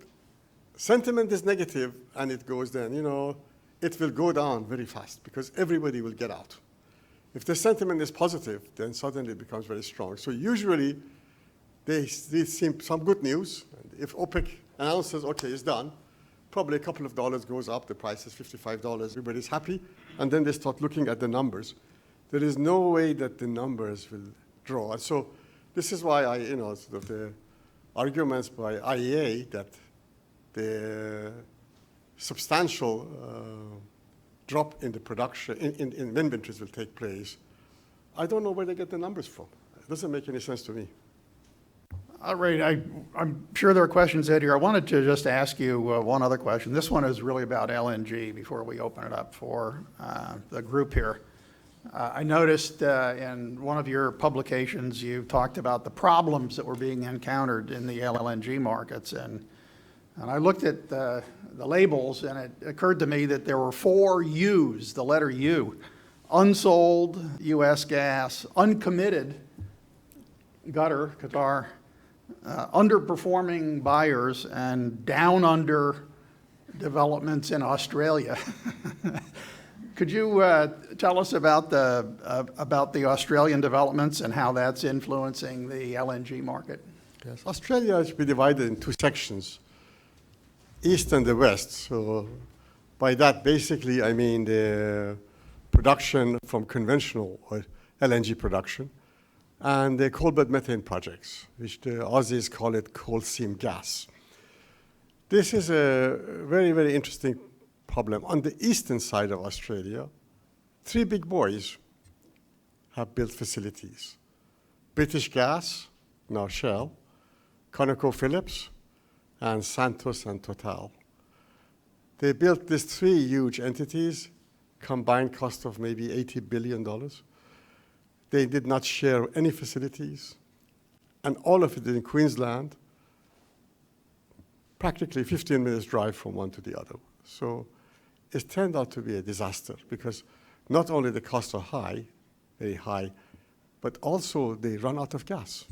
sentiment is negative and it goes down, it will go down very fast because everybody will get out. If the sentiment is positive, then suddenly it becomes very strong. So usually they see some good news. And if OPEC announces, okay, it's done, probably a couple of dollars goes up, the price is $55, everybody's happy, and then they start looking at the numbers. There is no way that the numbers will draw. And so this is why sort of the arguments by IEA that the substantial drop in the production, in inventories will take place, I don't know where they get the numbers from. It doesn't make any sense to me.
All right, I'm sure there are questions out here. I wanted to just ask you one other question. This one is really about LNG before we open it up for the group here. I noticed in one of your publications you talked about the problems that were being encountered in the LNG markets, and I looked at the labels, and it occurred to me that there were 4 U's, the letter U: unsold U.S. gas, uncommitted Qatar, underperforming buyers, and down under developments in Australia. Could you tell us about the Australian developments and how that's influencing the LNG market?
Yes, Australia has been divided in 2 sections, East and the West. So by that, basically, I mean the production from conventional LNG production and the coal bed methane projects, which the Aussies call it coal seam gas. This is a very, very interesting problem. On the eastern side of Australia, 3 big boys have built facilities: British Gas, now Shell, ConocoPhillips, and Santos and Total. They built these 3 huge entities, combined cost of maybe $80 billion. They did not share any facilities, and all of it in Queensland, practically 15 minutes drive from one to the other. So it turned out to be a disaster because not only the costs are high, very high, but also they run out of gas.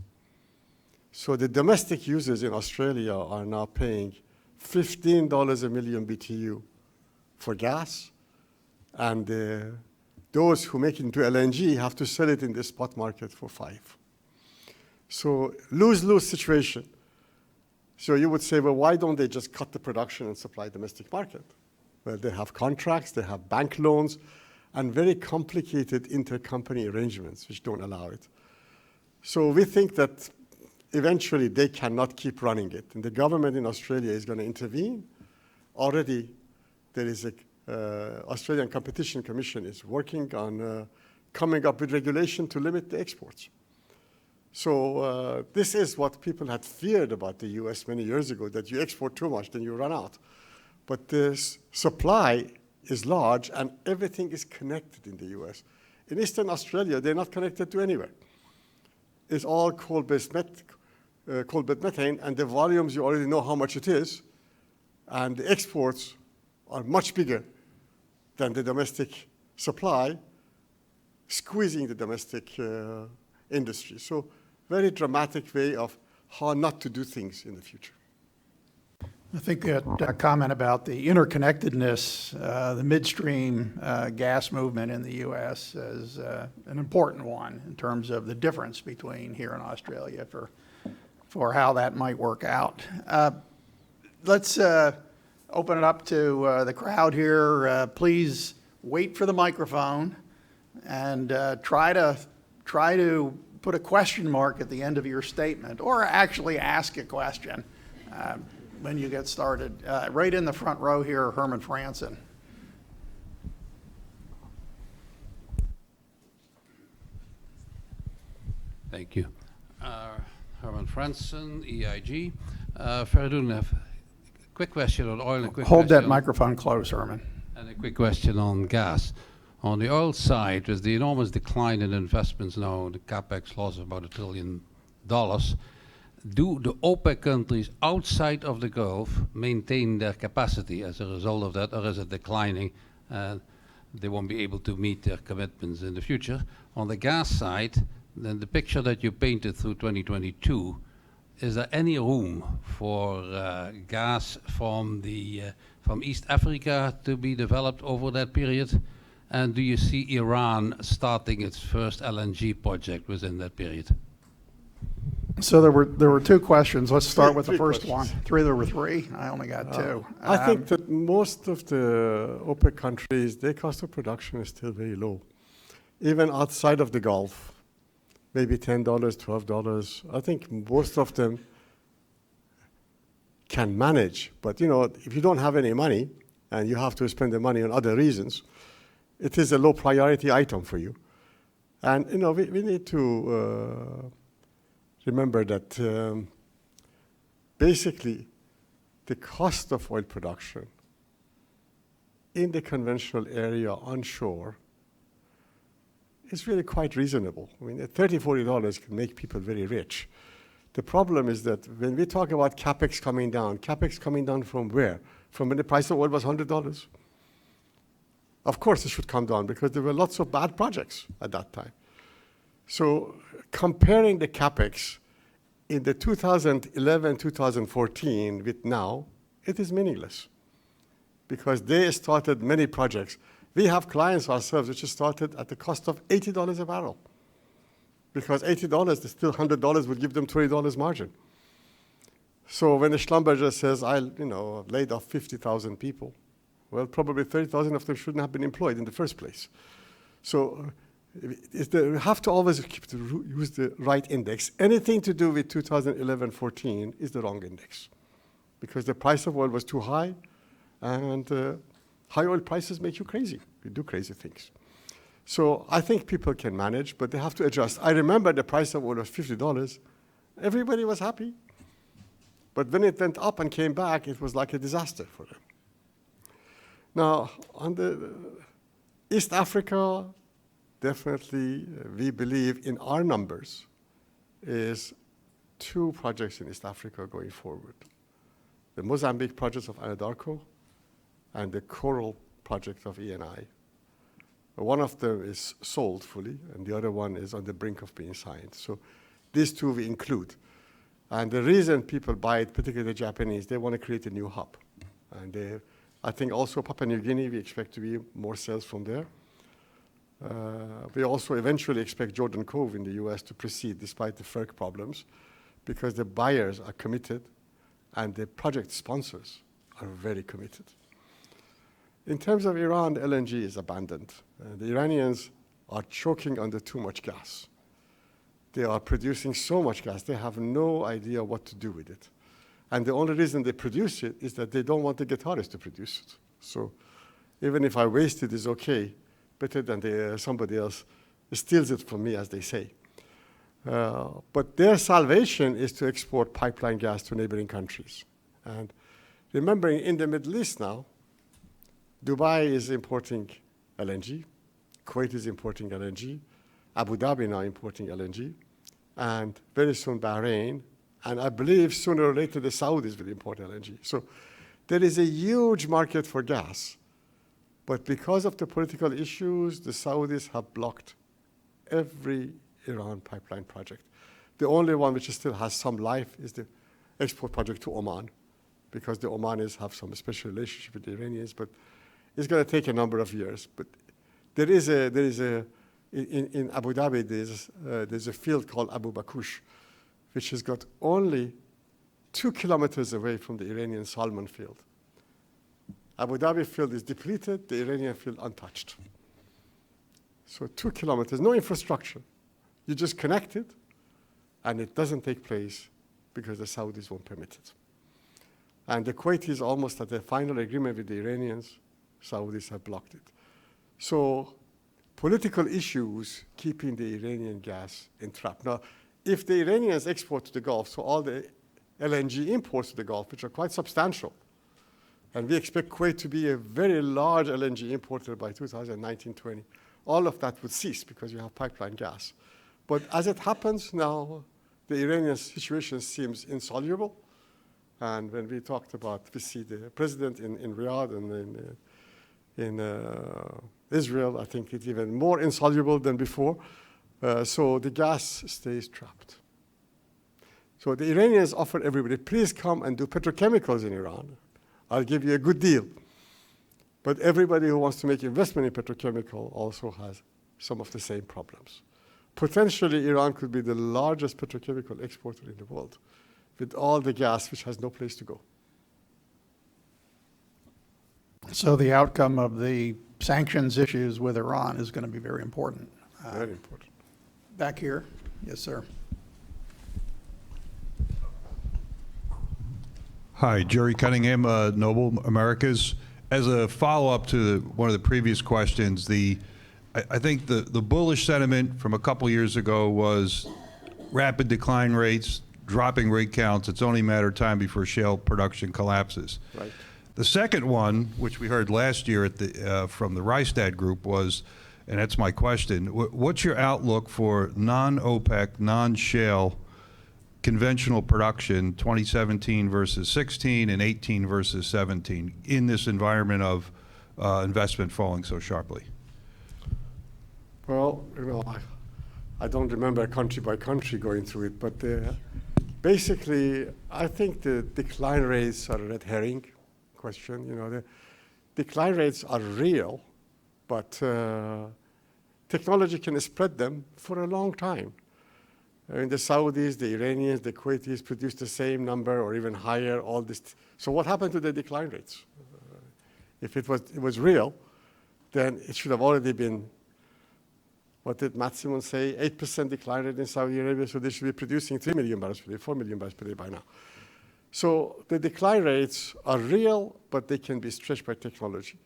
So the domestic users in Australia are now paying $15 a million BTU for gas, and those who make it into LNG have to sell it in the spot market for $5. So lose-lose situation. So you would say, well, why don't they just cut the production and supply domestic market? Well, they have contracts, they have bank loans, and very complicated intercompany arrangements which don't allow it. So we think that eventually they cannot keep running it, and the government in Australia is going to intervene. Already there is a Australian Competition Commission is working on coming up with regulation to limit the exports. So this is what people had feared about the US many years ago, that you export too much, then you run out. But the supply is large and everything is connected in the US. In Eastern Australia, they're not connected to anywhere. It's all coal-bed methane, and the volumes, you already know how much it is, and the exports are much bigger than the domestic supply, squeezing the domestic industry. So very dramatic way of how not to do things in the future.
I think that comment about the interconnectedness, the midstream gas movement in the U.S. is an important one in terms of the difference between here and Australia for how that might work out. Let's open it up to the crowd here. Please wait for the microphone and try to put a question mark at the end of your statement, or actually ask a question when you get started. Right in the front row here, Herman Franson.
Thank you. Herman Franson, EIG. Fereidun, a quick question on oil and a quick
Hold that
question
microphone close, Herman.
and a quick question on gas. On the oil side, with the enormous decline in investments now, the CapEx loss of about $1 trillion, do the OPEC countries outside of the Gulf maintain their capacity as a result of that, or is it declining? They won't be able to meet their commitments in the future. On the gas side, then the picture that you painted through 2022, is there any room for gas from East Africa to be developed over that period? And do you see Iran starting its first LNG project within that period?
So there were 2 questions. Let's start with the
Three
first
questions.
one. There were 3. I only got 2.
I think that most of the OPEC countries, their cost of production is still very low. Even outside of the Gulf, maybe $10, $12. I think most of them can manage. But, you know, if you don't have any money, and you have to spend the money on other reasons, it is a low priority item for you. And we need to remember that basically the cost of oil production in the conventional area onshore is really quite reasonable. I mean, at $30, $40 can make people very rich. The problem is that when we talk about CapEx coming down from where? From when the price of oil was $100. Of course it should come down because there were lots of bad projects at that time. So comparing the CapEx in the 2011, 2014 with now, it is meaningless because they started many projects. We have clients ourselves which started at the cost of $80 a barrel because $80 is still $100 would give them $20 margin. So when the Schlumberger says, I've laid off 50,000 people, well, probably 30,000 of them shouldn't have been employed in the first place. So we have to always use the right index. Anything to do with 2011-14 is the wrong index because the price of oil was too high, and high oil prices make you crazy. You do crazy things. So I think people can manage, but they have to adjust. I remember the price of oil was $50. Everybody was happy. But when it went up and came back, it was like a disaster for them. Now, on the East Africa, definitely we believe in our numbers is 2 projects in East Africa going forward. The Mozambique project of Anadarko and the Coral project of ENI. One of them is sold fully, and the other one is on the brink of being signed. So these 2 we include. And the reason people buy it, particularly the Japanese, they want to create a new hub. And I think also Papua New Guinea, we expect to be more sales from there. We also eventually expect Jordan Cove in the US to proceed despite the FERC problems because the buyers are committed and the project sponsors are very committed. In terms of Iran, LNG is abandoned. The Iranians are choking under too much gas. They are producing so much gas, they have no idea what to do with it. And the only reason they produce it is that they don't want the guitarists to produce it. So even if I waste it, it's okay, better than somebody else steals it from me, as they say. But their salvation is to export pipeline gas to neighboring countries. And remembering in the Middle East now, Dubai is importing LNG, Kuwait is importing LNG, Abu Dhabi now importing LNG, and very soon Bahrain, and I believe sooner or later the Saudis will import LNG. So there is a huge market for gas, but because of the political issues, the Saudis have blocked every Iran pipeline project. The only one which still has some life is the export project to Oman, because the Omanis have some special relationship with the Iranians, but it's going to take a number of years. But in Abu Dhabi, there's a field called Abu Bakush, which has got only 2 kilometers away from the Iranian Salman field. Abu Dhabi field is depleted, the Iranian field untouched. So 2 kilometers, no infrastructure. You just connect it, and it doesn't take place because the Saudis won't permit it. And the Kuwaitis almost at the final agreement with the Iranians, Saudis have blocked it. So political issues keeping the Iranian gas entrapped. Now, if the Iranians export to the Gulf, so all the LNG imports to the Gulf, which are quite substantial, and we expect Kuwait to be a very large LNG importer by 2019-20, all of that would cease because you have pipeline gas. But as it happens now, the Iranian situation seems insoluble. And when we talked about, we see the president in Riyadh and in Israel, I think it's even more insoluble than before. So the gas stays trapped. So the Iranians offer everybody, please come and do petrochemicals in Iran. I'll give you a good deal. But everybody who wants to make investment in petrochemical also has some of the same problems. Potentially, Iran could be the largest petrochemical exporter in the world with all the gas which has no place to go.
So the outcome of the sanctions issues with Iran is going to be very important.
Very important.
Back here. Yes, sir.
Hi, Jerry Cunningham, Noble Americas. as a follow-up to one of the previous questions, I think the bullish sentiment from a couple years ago was rapid decline rates, dropping rig counts. It's only a matter of time before shale production collapses.
Right.
The second one, which we heard last year at from the Rystad Group, was, and that's my question, what's your outlook for non-OPEC, non-shale conventional production 2017 versus 16 and 18 versus 17 in this environment of investment falling so sharply?
Well, I don't remember country by country going through it, but basically, I think the decline rates are a red herring question. The decline rates are real, but technology can spread them for a long time. I mean, the Saudis, the Iranians, the Kuwaitis produce the same number or even higher, all this. So what happened to the decline rates? If it was real, then it should have already been, what did Matt Simon say, 8% decline rate in Saudi Arabia, so they should be producing 3 million barrels per day, 4 million barrels per day by now. So the decline rates are real, but they can be stretched by technology.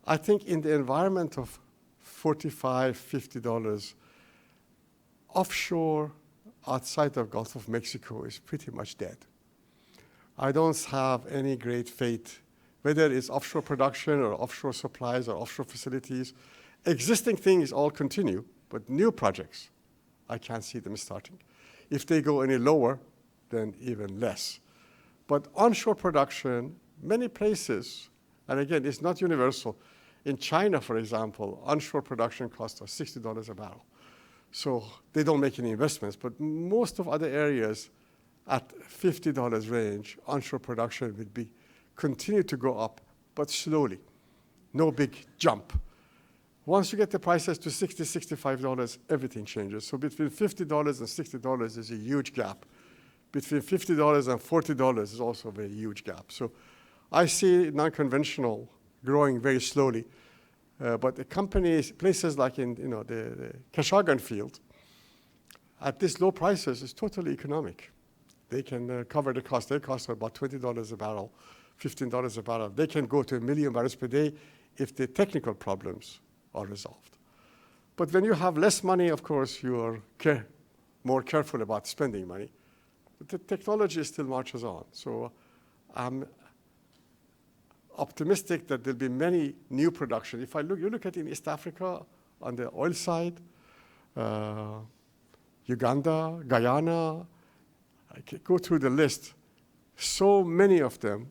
I think in the environment of $45, $50, offshore outside of Gulf of Mexico is pretty much dead. I don't have any great faith, whether it's offshore production or offshore supplies or offshore facilities. Existing things all continue, but new projects, I can't see them starting. If they go any lower, then even less. But onshore production, many places, and again, it's not universal. In China, for example, onshore production costs are $60 a barrel. So they don't make any investments, but most of other areas at $50 range, onshore production would continue to go up, but slowly, no big jump. Once you get the prices to $60, $65, everything changes. So between $50 and $60 is a huge gap. Between $50 and $40 is also a very huge gap. So I see non-conventional growing very slowly. But the companies, places like in the Kashagan field, at these low prices, is totally economic. They can cover the cost. Their costs are about $20 a barrel, $15 a barrel. They can go to 1 million barrels per day if the technical problems are resolved. But when you have less money, of course, you are more careful about spending money. But the technology still marches on. So I'm optimistic that there'll be many new production. If you look at in East Africa on the oil side, Uganda, Guyana, I can go through the list. So many of them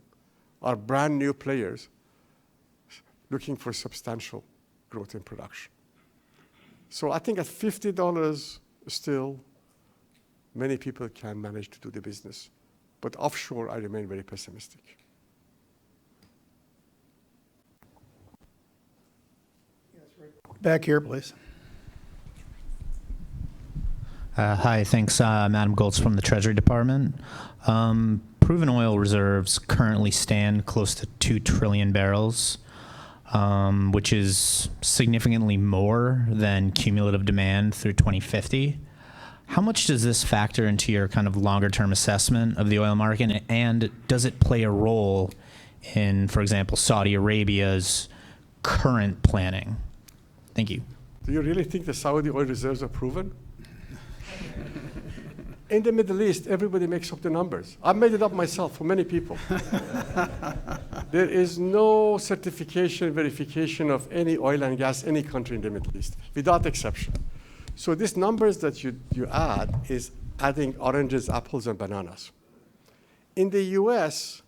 are brand new players looking for substantial growth in production. So I think at $50 still, many people can manage to do the business. But offshore, I remain very pessimistic.
Back here, please.
Hi, thanks. I'm Adam Goltz from the Treasury Department. Proven oil reserves currently stand close to 2 trillion barrels, which is significantly more than cumulative demand through 2050. How much does this factor into your kind of longer-term assessment of the oil market, and does it play a role in, for example, Saudi Arabia's current planning? Thank you.
Do you really think the Saudi oil reserves are proven? In the Middle East, everybody makes up the numbers. I've made it up myself for many people. There is no certification, verification of any oil and gas, any country in the Middle East, without exception. So these numbers that you add is adding oranges, apples, and bananas. In the US,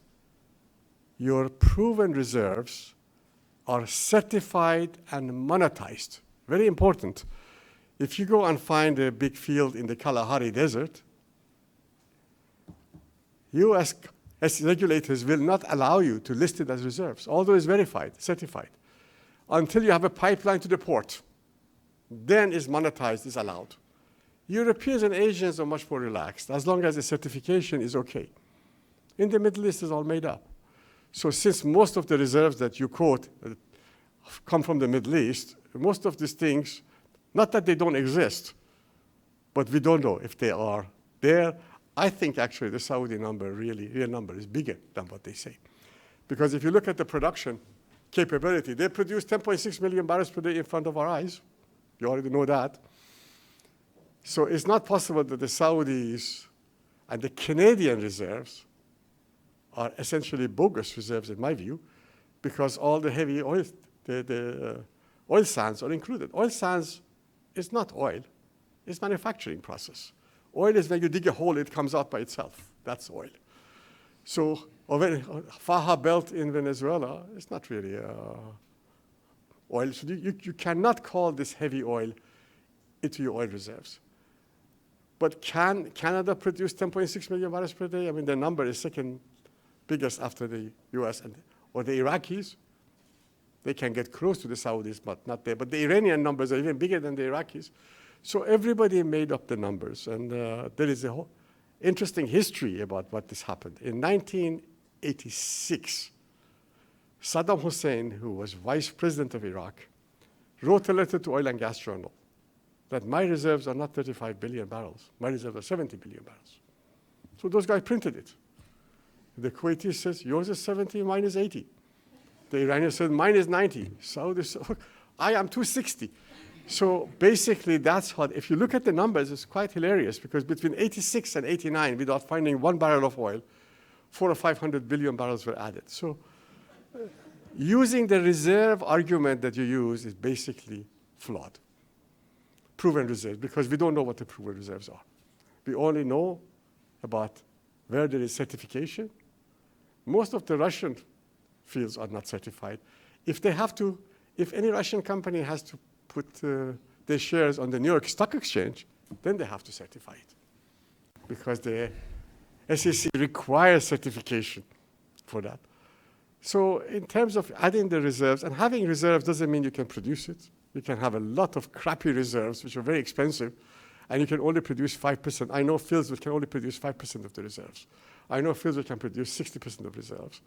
your proven reserves are certified and monetized. Very important. If you go and find a big field in the Kalahari Desert, US regulators will not allow you to list it as reserves, although it's verified, certified, until you have a pipeline to the port. Then it's monetized, is allowed. Europeans and Asians are much more relaxed, as long as the certification is okay. In the Middle East, it's all made up. So since most of the reserves that you quote come from the Middle East, most of these things, not that they don't exist, but we don't know if they are there. I think actually the Saudi number, real number, is bigger than what they say. Because if you look at the production capability. They produce 10.6 million barrels per day in front of our eyes. You already know that. So it's not possible that the Saudis and the Canadian reserves are essentially bogus reserves, in my view, because all the heavy oil, the oil sands are included. Oil sands is not oil. It's manufacturing process. Oil is when you dig a hole, it comes out by itself. That's oil. So Faja Belt in Venezuela is not really oil. So you cannot call this heavy oil into your oil reserves. But can Canada produce 10.6 million barrels per day? I mean, the number is second biggest after the US or the Iraqis. They can get close to the Saudis, but not there. But the Iranian numbers are even bigger than the Iraqis. So everybody made up the numbers. And there is a whole interesting history about what this happened. In 1986, Saddam Hussein, who was vice president of Iraq, wrote a letter to Oil and Gas Journal that my reserves are not 35 billion barrels. My reserves are 70 billion barrels. So those guys printed it. The Kuwaiti says, yours is 70, mine is 80. The Iranian said, mine is 90. Saudi said, I am 260. So basically, that's how, if you look at the numbers, it's quite hilarious because between 86 and 89, without finding one barrel of oil, 400 or 500 billion barrels were added. So using the reserve argument that you use is basically flawed. Proven reserves, because we don't know what the proven reserves are. We only know about where there is certification. Most of the Russian fields are not certified. If any Russian company has to put their shares on the New York Stock Exchange, then they have to certify it. Because the SEC requires certification for that. So in terms of adding the reserves, and having reserves doesn't mean you can produce it. You can have a lot of crappy reserves, which are very expensive, and you can only produce 5%. I know fields which can only produce 5% of the reserves. I know fields which can produce 60% of reserves.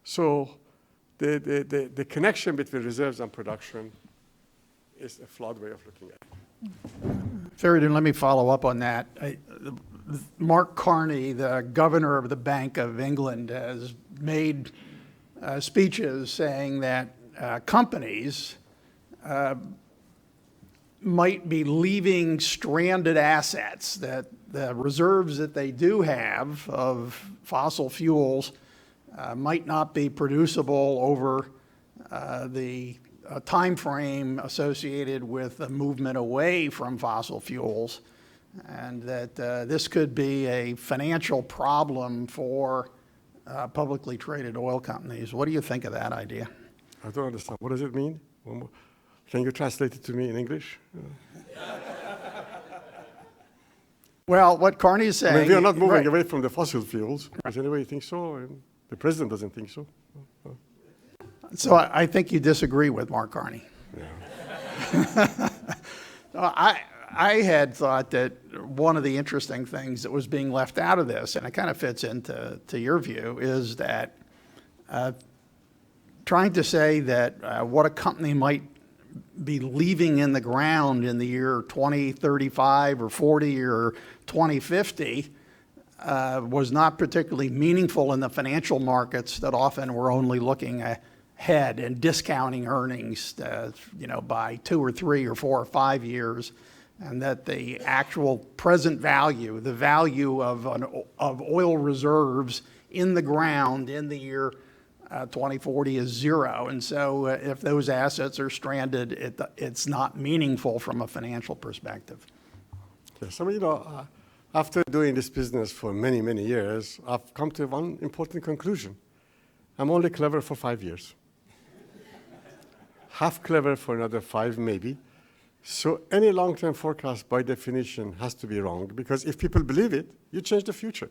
So the connection between reserves and production is a flawed way of looking at it.
Fereidun, let me follow up on that. Mark Carney, the governor of the Bank of England, has made speeches saying that companies might be leaving stranded assets, that the reserves that they do have of fossil fuels might not be producible over the time frame associated with the movement away from fossil fuels, and that this could be a financial problem for publicly traded oil companies. What do you think of that idea?
I don't understand. What does it mean? Can you translate it to me in English?
Well, what Carney is saying...
I mean, we are not moving
right.
away from the fossil fuels. Does anybody think so? And the president doesn't think so.
So I think you disagree with Mark Carney.
Yeah.
I had thought that one of the interesting things that was being left out of this, and it kind of fits into your view, is that trying to say that what a company might be leaving in the ground in the year 2035 or 40 or 2050 was not particularly meaningful in the financial markets, that often we're only looking ahead and discounting earnings by 2 or 3 or 4 or 5 years, and that the actual present value, the value of oil reserves in the ground in the year 2040 is zero. And so if those assets are stranded, it's not meaningful from a financial perspective.
Yes, I mean, after doing this business for many, many years, I've come to one important conclusion. I'm only clever for 5 years. Half clever for another 5, maybe. So any long-term forecast, by definition, has to be wrong, because if people believe it, you change the future.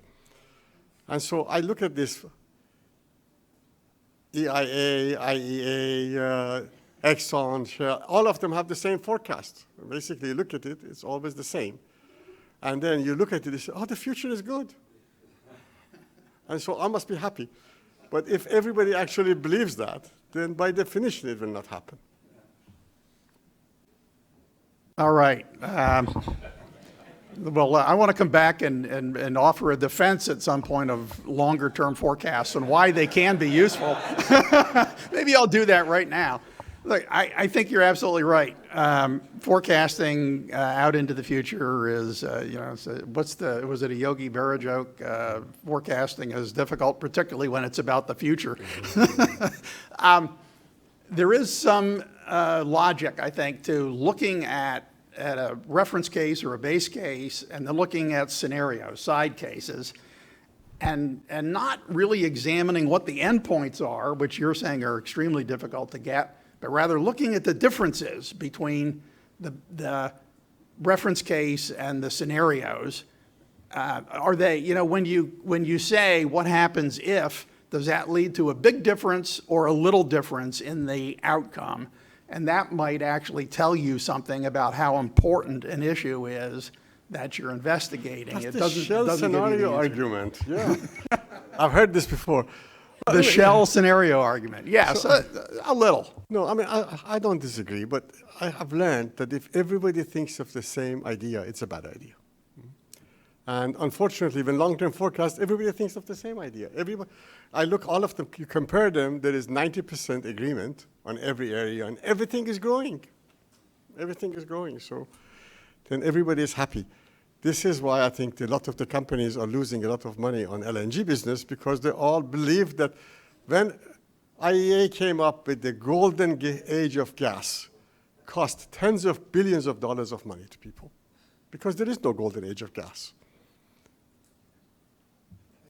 And so I look at this EIA, IEA, Exxon, Shell, all of them have the same forecast. Basically, you look at it, it's always the same. And then you look at it and say, oh, the future is good. And so I must be happy. But if everybody actually believes that, then by definition, it will not happen.
Well, I want to come back and offer a defense at some point of longer-term forecasts and why they can be useful. Maybe I'll do that right now. Look, I think you're absolutely right. Forecasting out into the future is, was it a Yogi Berra joke? Forecasting is difficult, particularly when it's about the future. There is some logic, I think, to looking at a reference case or a base case and then looking at scenarios, side cases, and not really examining what the endpoints are, which you're saying are extremely difficult to get, but rather looking at the differences between the reference case and the scenarios. Are they, when you say what happens if, does that lead to a big difference or a little difference in the outcome? And that might actually tell you something about how important an issue is that you're investigating.
That's
It
the
doesn't
shell
give you the
scenario
answer.
argument. Yeah, I've heard this before.
The shell scenario argument. Yes, a little.
No, I mean, I don't disagree, but I have learned that if everybody thinks of the same idea, it's a bad idea. And unfortunately, when long-term forecast, everybody thinks of the same idea. I look, all of them, you compare them, there is 90% agreement on every area, and everything is growing. Everything is growing, so then everybody is happy. This is why I think a lot of the companies are losing a lot of money on LNG business, because they all believe that when IEA came up with the golden age of gas, cost tens of billions of dollars of money to people, because there is no golden age of gas.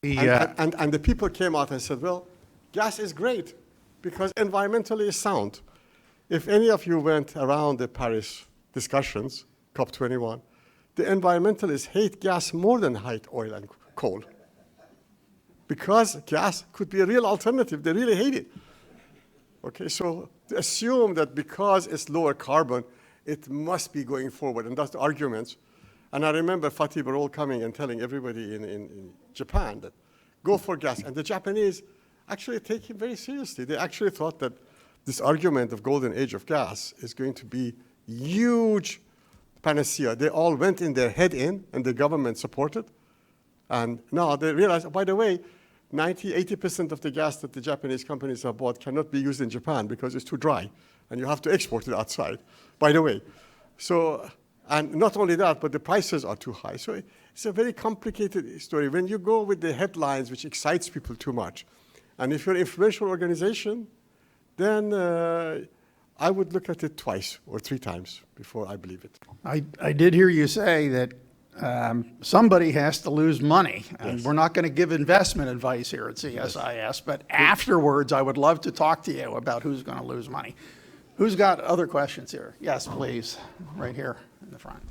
And the people came out and said, well, gas is great because environmentally it's sound. If any of you went around the Paris discussions, COP21, the environmentalists hate gas more than hate oil and coal, because gas could be a real alternative. They really hate it. Okay, so to assume that because it's lower carbon, it must be going forward, and that's the arguments. And I remember Fatih Birol coming and telling everybody in Japan that go for gas. And the Japanese actually take him very seriously. They actually thought that this argument of golden age of gas is going to be huge panacea. They all went in their head in, and the government supported. And now they realize, by the way, 80% of the gas that the Japanese companies have bought cannot be used in Japan because it's too dry, and you have to export it outside, by the way. So, and not only that, but the prices are too high. So it's a very complicated story. When you go with the headlines, which excites people too much, and if you're an influential organization, then I would look at it twice or three times before I believe it.
I did hear you say that somebody has to lose money. And
Yes.
we're not going to give investment advice here at CSIS, but afterwards I would love to talk to you about who's going to lose money. Who's got other questions here? Yes, please, right here in the front.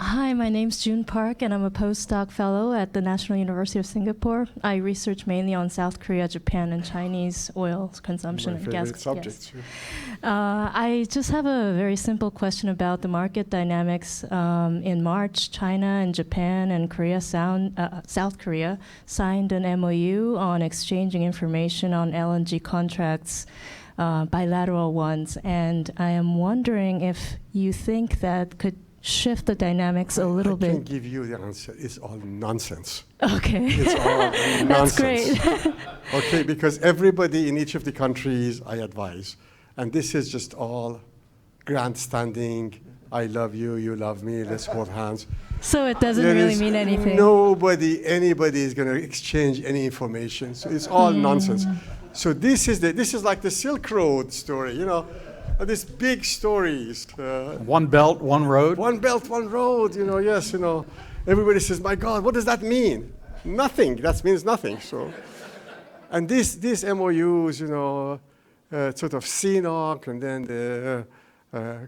Hi, my name's June Park, and I'm a postdoc fellow at the National University of Singapore. I research mainly on South Korea, Japan, and Chinese oil consumption
My
and gas.
favorite subject.
Yes. I just have a very simple question about the market dynamics. In March, China and Japan and South Korea signed an MOU on exchanging information on LNG contracts, bilateral ones, and I am wondering if you think that could shift the dynamics a little
I
bit.
can give you the answer. It's all nonsense.
Okay.
It's all
That's
nonsense.
great.
Okay, because everybody in each of the countries I advise, and this is just all grandstanding, I love you, you love me, let's hold hands.
So it doesn't
There
really
is
mean anything.
anybody is going to exchange any information. So it's all nonsense. So this is like the Silk Road story, you know, these big stories.
One belt, one road.
One belt, one road, you know, yes, you know. Everybody says, my God, what does that mean? Nothing, that means nothing, so. And these MOUs, you know, sort of CNOC, and then the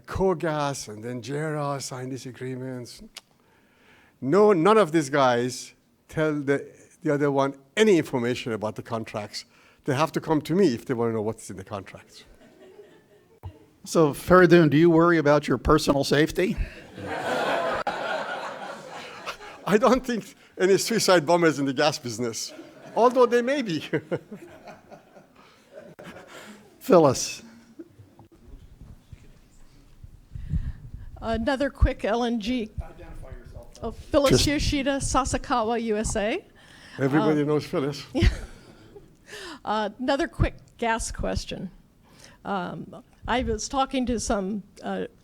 COGAS, and then JERA signed these agreements. No, none of these guys tell the other one any information about the contracts. They have to come to me if they want to know what's in the contracts.
So, Fereidun, do you worry about your personal safety?
I don't think any suicide bombers in the gas business, although they may be.
Phyllis.
Another quick LNG.
Identify yourself.
Oh, Phyllis
Just-
Yoshida, Sasakawa, USA.
Everybody knows Phyllis.
Another quick gas question. I was talking to some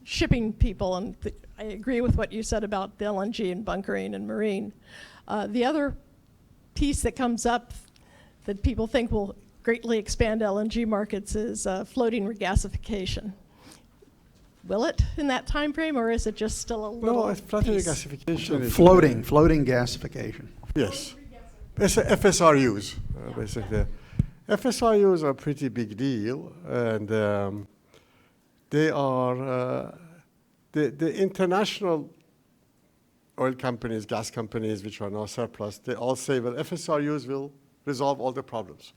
shipping people, and I agree with what you said about the LNG and bunkering and marine. The other piece that comes up that people think will greatly expand LNG markets is floating regasification. Will it in that time frame, or is it just still a little
No, floating
piece?
regasification is
Floating gasification.
Yes. It's FSRUs, basically. FSRUs are a pretty big deal, and they are the international oil companies, gas companies, which are now surplus. They all say, well, FSRUs will resolve all the problems.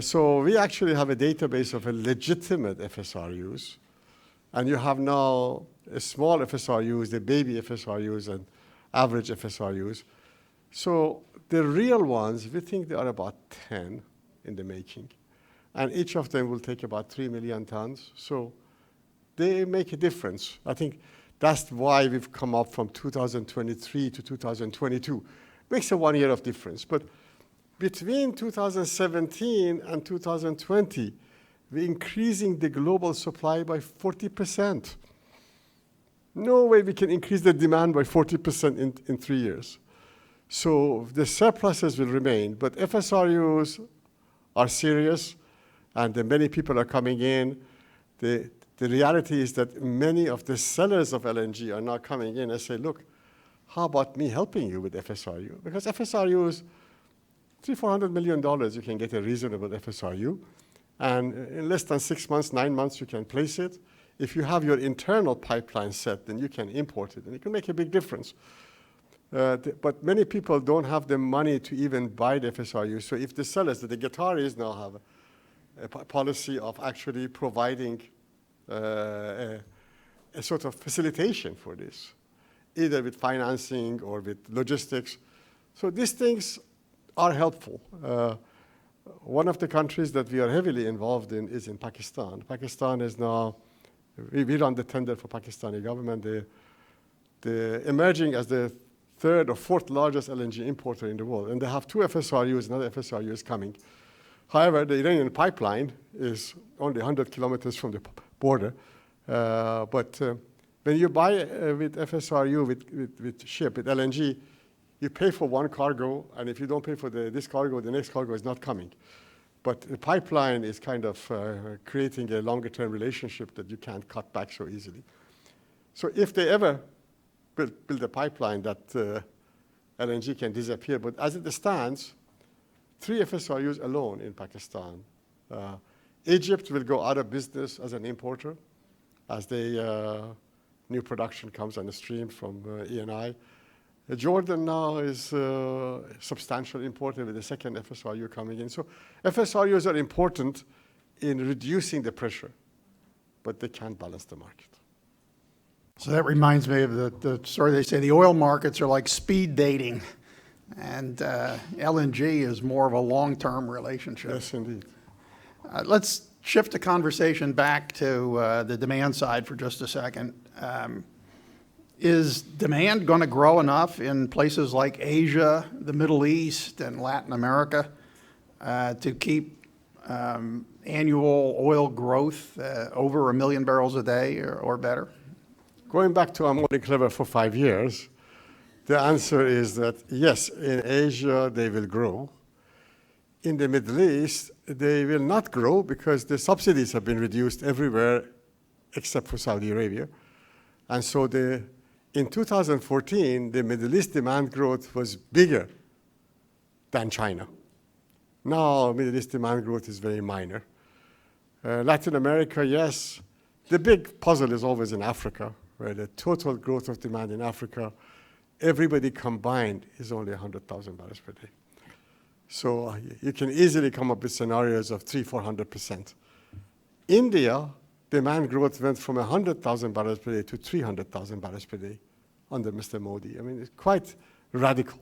So we actually have a database of legitimate FSRUs, and you have now small FSRUs, the baby FSRUs, and average FSRUs. So the real ones, we think there are about 10 in the making. And each of them will take about 3 million tons. So they make a difference. I think that's why we've come up from 2023 to 2022. Makes a 1 year of difference. But between 2017 and 2020, we're increasing the global supply by 40%. No way we can increase the demand by 40% in 3 years. So the surpluses will remain, but FSRUs are serious, and many people are coming in. The reality is that many of the sellers of LNG are now coming in and say, look, how about me helping you with FSRU? Because FSRUs, $300–400 million, you can get a reasonable FSRU, and in less than 6 months, 9 months, you can place it. If you have your internal pipeline set, then you can import it, and it can make a big difference. But many people don't have the money to even buy the FSRU. So if the sellers, the Qataris now have a policy of actually providing a sort of facilitation for this, either with financing or with logistics. So these things are helpful. One of the countries that we are heavily involved in is in Pakistan. Pakistan is now, we run the tender for Pakistani government. They're emerging as the third or fourth largest LNG importer in the world. And they have 2 FSRUs, another FSRU is coming. However, the Iranian pipeline is only 100 kilometers from the border. But when you buy with FSRU, with ship, with LNG, you pay for one cargo, and if you don't pay for this cargo, the next cargo is not coming. But the pipeline is kind of creating a longer-term relationship that you can't cut back so easily. So if they ever build a pipeline, that LNG can disappear. But as it stands, 3 FSRUs alone in Pakistan. Egypt will go out of business as an importer as new production comes on the stream from Eni. Jordan now is a substantial importer with the second FSRU coming in. So FSRUs are important in reducing the pressure, but they can't balance the market.
So that reminds me of the story they say the oil markets are like speed dating, and LNG is more of a long-term relationship.
Yes, indeed.
Let's shift the conversation back to the demand side for just a second. Is demand going to grow enough in places like Asia, the Middle East, and Latin America to keep annual oil growth over 1 million barrels a day or better?
Going back to I'm only clever for 5 years, the answer is that yes, in Asia they will grow. In the Middle East, they will not grow because the subsidies have been reduced everywhere except for Saudi Arabia. And so in 2014, the Middle East demand growth was bigger than China. Now, Middle East demand growth is very minor. Latin America, yes. The big puzzle is always in Africa, where the total growth of demand in Africa, everybody combined, is only 100,000 barrels per day. So you can easily come up with scenarios of 300–400%. India, demand growth went from 100,000 barrels per day to 300,000 barrels per day under Mr. Modi. I mean, it's quite radical.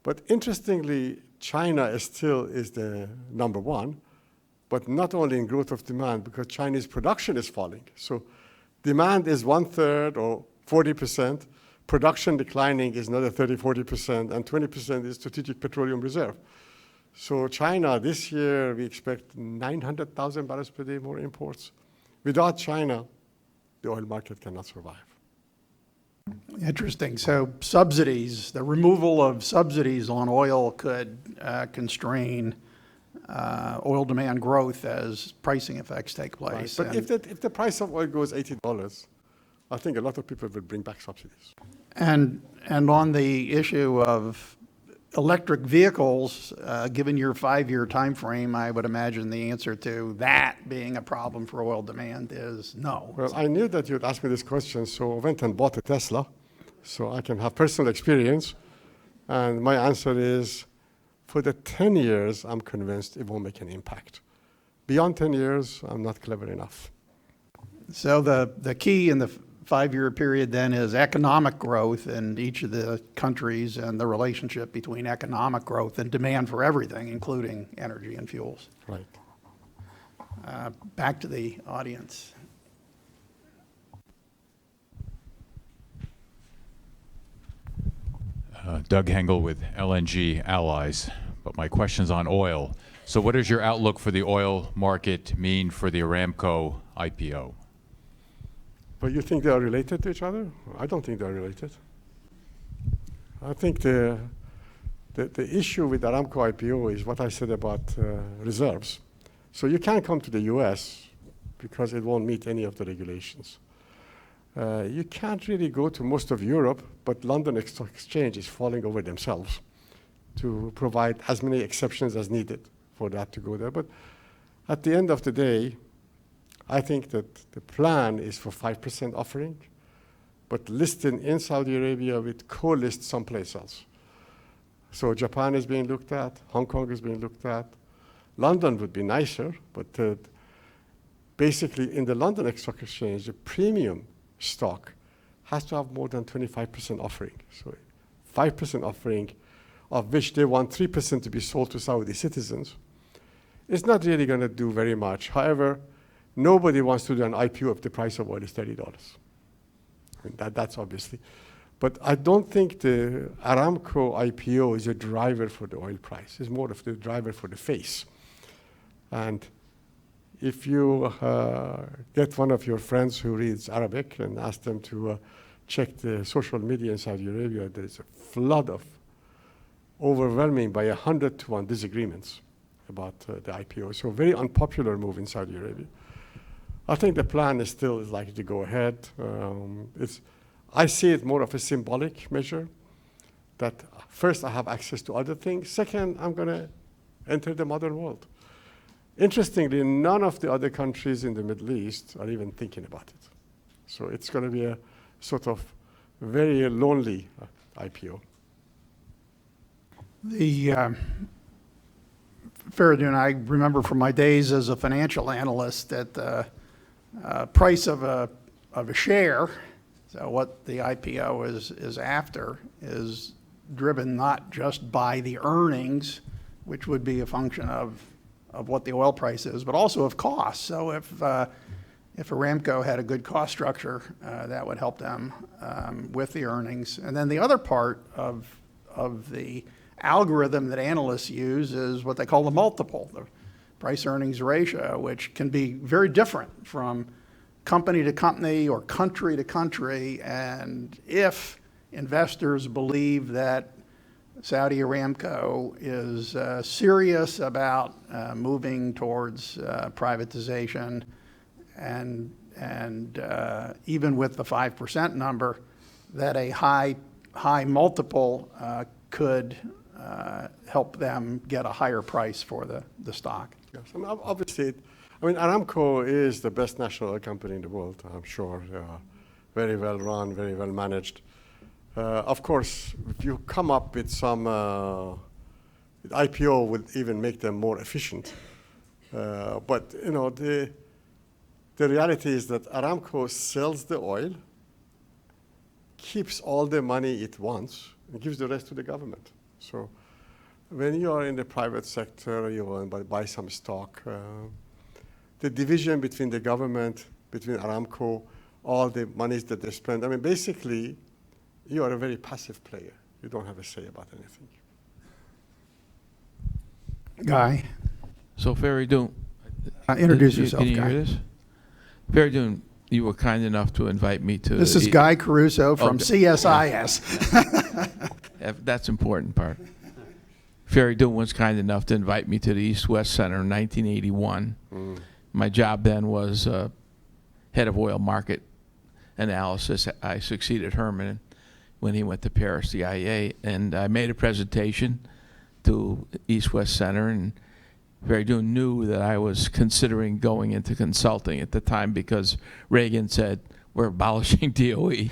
But interestingly, China still is the #1, but not only in growth of demand, because Chinese production is falling. So Demand is 1/3 or 40%. Production declining is another 30-40%, and 20% is strategic petroleum reserve. So China, this year, we expect 900,000 barrels per day more imports. Without China, the oil market cannot survive.
Interesting. So subsidies, the removal of subsidies on oil could constrain oil demand growth as pricing effects take place.
Right. But if the price of oil goes $80, I think a lot of people will bring back subsidies.
And on the issue of electric vehicles, given your 5-year time frame, I would imagine the answer to that being a problem for oil demand is no.
Well, I knew that you'd ask me this question, so I went and bought a Tesla, so I can have personal experience. And my answer is, for the 10 years, I'm convinced it won't make an impact. Beyond 10 years, I'm not clever enough.
So the key in the 5-year period then is economic growth in each of the countries and the relationship between economic growth and demand for everything, including energy and fuels.
Right.
Back to the audience.
Doug Hengel with LNG Allies, but my question's on oil. So what does your outlook for the oil market mean for the Aramco IPO?
But you think they are related to each other? I don't think they're related. I think the issue with Aramco IPO is what I said about reserves. So you can't come to the US because it won't meet any of the regulations. You can't really go to most of Europe, but London Stock Exchange is falling over themselves to provide as many exceptions as needed for that to go there. But at the end of the day, I think that the plan is for 5% offering, but listing in Saudi Arabia with co-list someplace else. So Japan is being looked at, Hong Kong is being looked at. London would be nicer, but basically in the London Stock Exchange, the premium stock has to have more than 25% offering. So 5% offering, of which they want 3% to be sold to Saudi citizens, is not really going to do very much. However, nobody wants to do an IPO if the price of oil is $30. I mean, that's obviously. But I don't think the Aramco IPO is a driver for the oil price. It's more of the driver for the face. And if you get one of your friends who reads Arabic and ask them to check the social media in Saudi Arabia, there is a flood of overwhelming by 100-to-1 disagreements about the IPO. So very unpopular move in Saudi Arabia. I think the plan is still likely to go ahead. I see it more of a symbolic measure that first I have access to other things. Second, I'm going to enter the modern world. Interestingly, none of the other countries in the Middle East are even thinking about it. So it's going to be a sort of very lonely IPO.
Fereidun, I remember from my days as a financial analyst that the price of a share, so what the IPO is after, is driven not just by the earnings, which would be a function of what the oil price is, but also of costs. So if Aramco had a good cost structure, that would help them with the earnings. And then the other part of the algorithm that analysts use is what they call the multiple, the price-earnings ratio, which can be very different from company to company or country to country. And if investors believe that Saudi Aramco is serious about moving towards privatization, and even with the 5% number, that a high multiple could help them get a higher price for the stock.
Yes, and obviously, Aramco is the best national oil company in the world, I'm sure. Very well run, very well managed. Of course, if you come up with some IPO would even make them more efficient. But the reality is that Aramco sells the oil, keeps all the money it wants, and gives the rest to the government. So when you are in the private sector, you want to buy some stock, the division between the government, between Aramco, all the monies that they spend. I mean, basically, you are a very passive player. You don't have a say about anything.
Guy,
So Fereidun,
introduce yourself,
Can you
Guy.
hear this? Fereidun, you were kind enough to invite me to.
This is Guy Caruso from
Okay.
CSIS.
That's important part. Fereidun was kind enough to invite me to the East-West Center in 1981. My job then was head of oil market analysis. I succeeded Herman when he went to Paris, the IEA, and I made a presentation to East-West Center, and Fereidun knew that I was considering going into consulting at the time because Reagan said, we're abolishing DOE.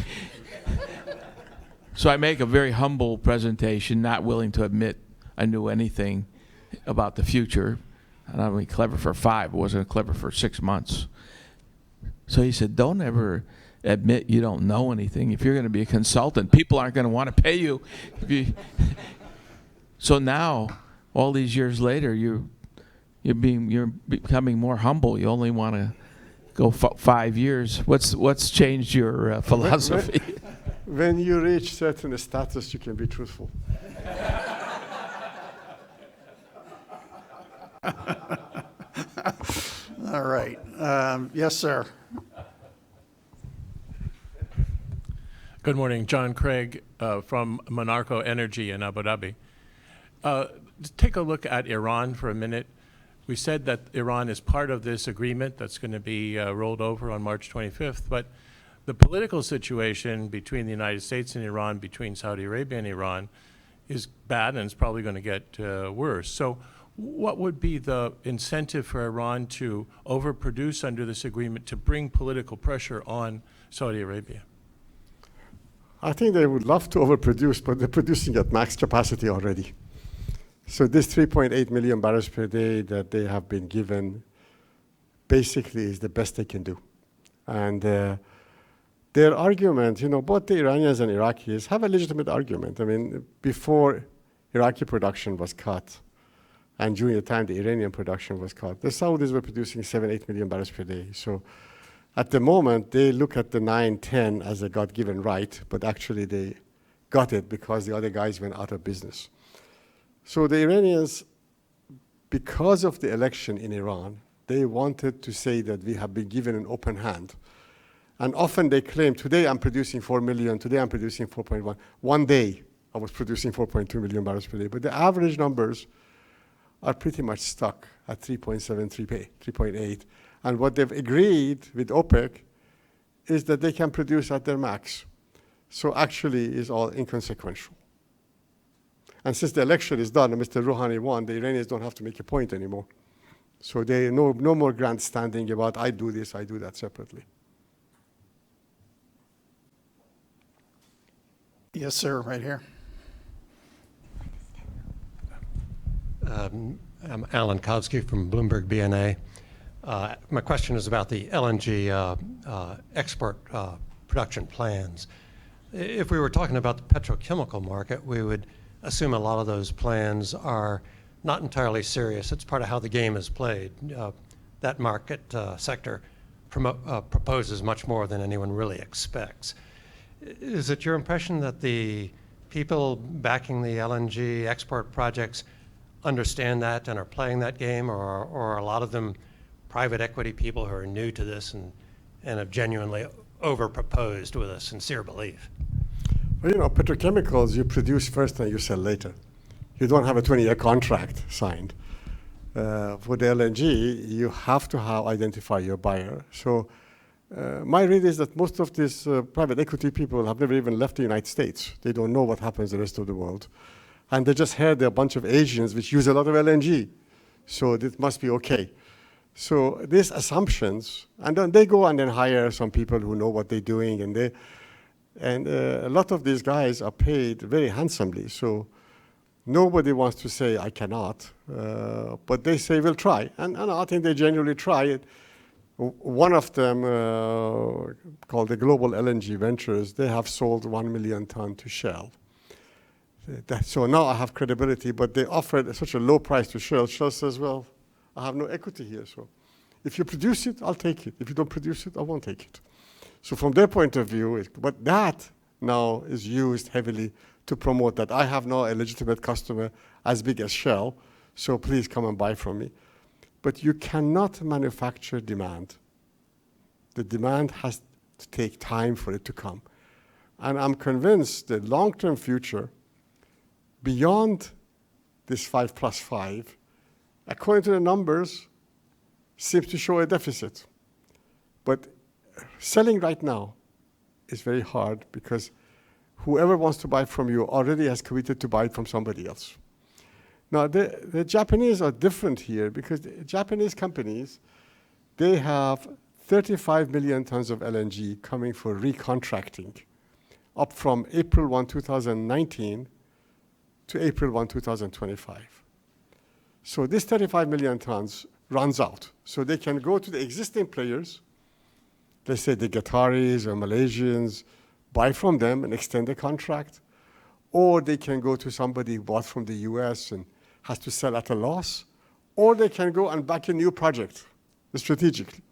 So I make a very humble presentation, not willing to admit I knew anything about the future. And I'm only clever for 5, I wasn't clever for 6 months. So he said, don't ever admit you don't know anything. If you're going to be a consultant, people aren't going to want to pay you. So now, all these years later, you're becoming more humble. You only want to go 5 years. What's changed your philosophy?
When you reach certain status, you can be truthful.
All right. Yes, sir.
Good morning, John Craig from Monarco Energy in Abu Dhabi. Take a look at Iran for a minute. We said that Iran is part of this agreement that's going to be rolled over on March 25th, but the political situation between the United States and Iran, between Saudi Arabia and Iran, is bad, and it's probably going to get worse. So what would be the incentive for Iran to overproduce under this agreement to bring political pressure on Saudi Arabia?
I think they would love to overproduce, but they're producing at max capacity already. So this 3.8 million barrels per day that they have been given basically is the best they can do. And their argument, both the Iranians and Iraqis have a legitimate argument. I mean, before Iraqi production was cut, and during the time the Iranian production was cut, the Saudis were producing 7-8 million barrels per day. So at the moment, they look at the 9-10 as a God-given right, but actually they got it because the other guys went out of business. So the Iranians, because of the election in Iran, they wanted to say that we have been given an open hand. And often they claim, today I'm producing 4 million, today I'm producing 4.1. One day I was producing 4.2 million barrels per day. But the average numbers are pretty much stuck at 3.7, 3.8. And what they've agreed with OPEC is that they can produce at their max. So actually it's all inconsequential. And since the election is done and Mr. Rouhani won, the Iranians don't have to make a point anymore. So they no more grandstanding about I do this, I do that separately.
Yes, sir, right here.
I'm Alan Kowski from Bloomberg BNA. My question is about the LNG export production plans. If we were talking about the petrochemical market, we would assume a lot of those plans are not entirely serious. It's part of how the game is played. That market sector proposes much more than anyone really expects. Is it your impression that the people backing the LNG export projects understand that and are playing that game, or are a lot of them private equity people who are new to this and have genuinely over-proposed with a sincere belief?
Well, petrochemicals, you produce first and you sell later. You don't have a 20-year contract signed. For the LNG, you have to identify your buyer. So my read is that most of these private equity people have never even left the United States. They don't know what happens in the rest of the world. And they just heard there are a bunch of Asians which use a lot of LNG. So it must be okay. So these assumptions, and then they go and then hire some people who know what they're doing, and a lot of these guys are paid very handsomely. So nobody wants to say, I cannot, but they say, we'll try. And I think they genuinely try it. One of them, called the Global LNG Ventures, they have sold 1 million ton to Shell. So now I have credibility, but they offered such a low price to Shell. Shell says, well, I have no equity here. So if you produce it, I'll take it. If you don't produce it, I won't take it. So from their point of view, but that now is used heavily to promote that I have now a legitimate customer as big as Shell, so please come and buy from me. But you cannot manufacture demand. The demand has to take time for it to come. And I'm convinced the long-term future, beyond this 5+5, according to the numbers, seems to show a deficit. But selling right now is very hard because whoever wants to buy from you already has committed to buy it from somebody else. Now, the Japanese are different here because the Japanese companies, they have 35 million tons of LNG coming for recontracting up from April 1, 2019 to April 1, 2025. So this 35 million tons runs out. So they can go to the existing players, let's say the Qataris or Malaysians, buy from them and extend the contract, or they can go to somebody who bought from the US and has to sell at a loss, or they can go and back a new project strategically.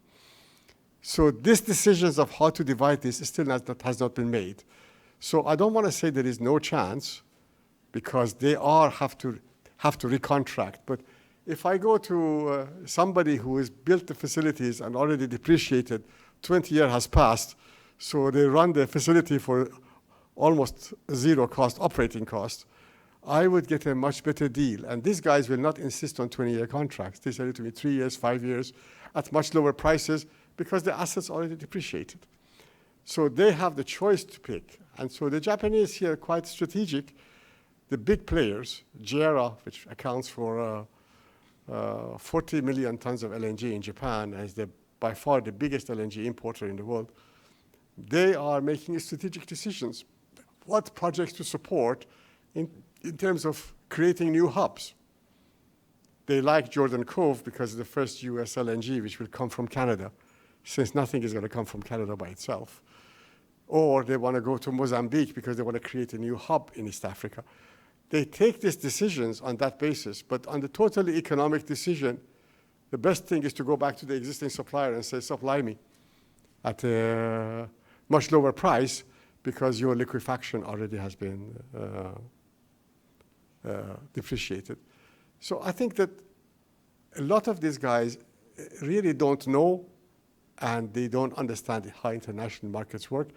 So these decisions of how to divide this still has not been made. So I don't want to say there is no chance because they have to recontract. But if I go to somebody who has built the facilities and already depreciated, 20 years has passed, so they run the facility for almost zero cost, operating cost, I would get a much better deal. And these guys will not insist on 20-year contracts. They sell it to me 3 years, 5 years, at much lower prices because the assets already depreciated. So they have the choice to pick. And so the Japanese here are quite strategic. The big players, JERA, which accounts for 40 million tons of LNG in Japan, as by far the biggest LNG importer in the world, they are making strategic decisions. What projects to support in terms of creating new hubs. They like Jordan Cove because it's the first US LNG which will come from Canada, since nothing is going to come from Canada by itself. Or they want to go to Mozambique because they want to create a new hub in East Africa. They take these decisions on that basis, but on the totally economic decision, the best thing is to go back to the existing supplier and say, supply me at a much lower price because your liquefaction already has been depreciated. So I think that a lot of these guys really don't know and they don't understand how international markets work.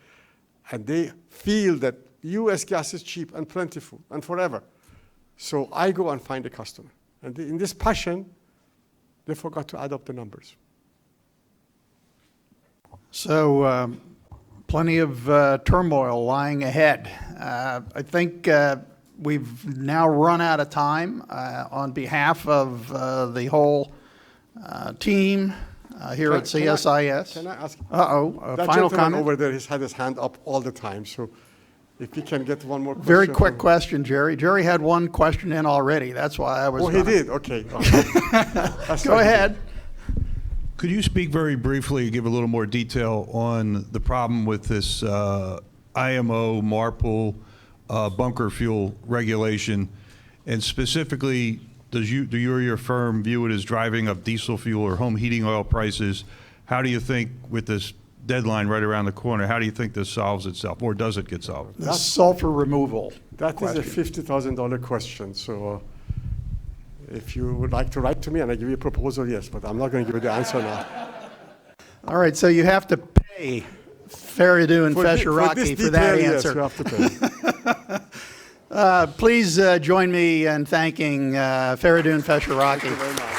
And they feel that US gas is cheap and plentiful and forever. So I go and find a customer. And in this passion, they forgot to add up the numbers.
So plenty of turmoil lying ahead. I think we've now run out of time. On behalf of the whole team here at CSIS.
Can I ask?
Final
gentleman
comment?
over there has had his hand up all the time. So if we can get one more question.
Very quick question, Jerry. Jerry had one question in already. That's why I was.
Oh, he did? Okay.
Go ahead.
Could you speak very briefly, give a little more detail on the problem with this IMO, MARPOL, bunker fuel regulation, and specifically, do you or your firm view it as driving up diesel fuel or home heating oil prices? How do you think, with this deadline right around the corner, how do you think this solves itself, or does it get solved?
The sulfur removal.
That is a $50,000 question. So if you would like to write to me and I give you a proposal, yes, but I'm not going to give you the answer now.
All right, so you have to pay Fereidun Fesharaki for that answer.
Yes, you have to pay.
Please join me in thanking Fereidun Fesharaki.
Thank you very much.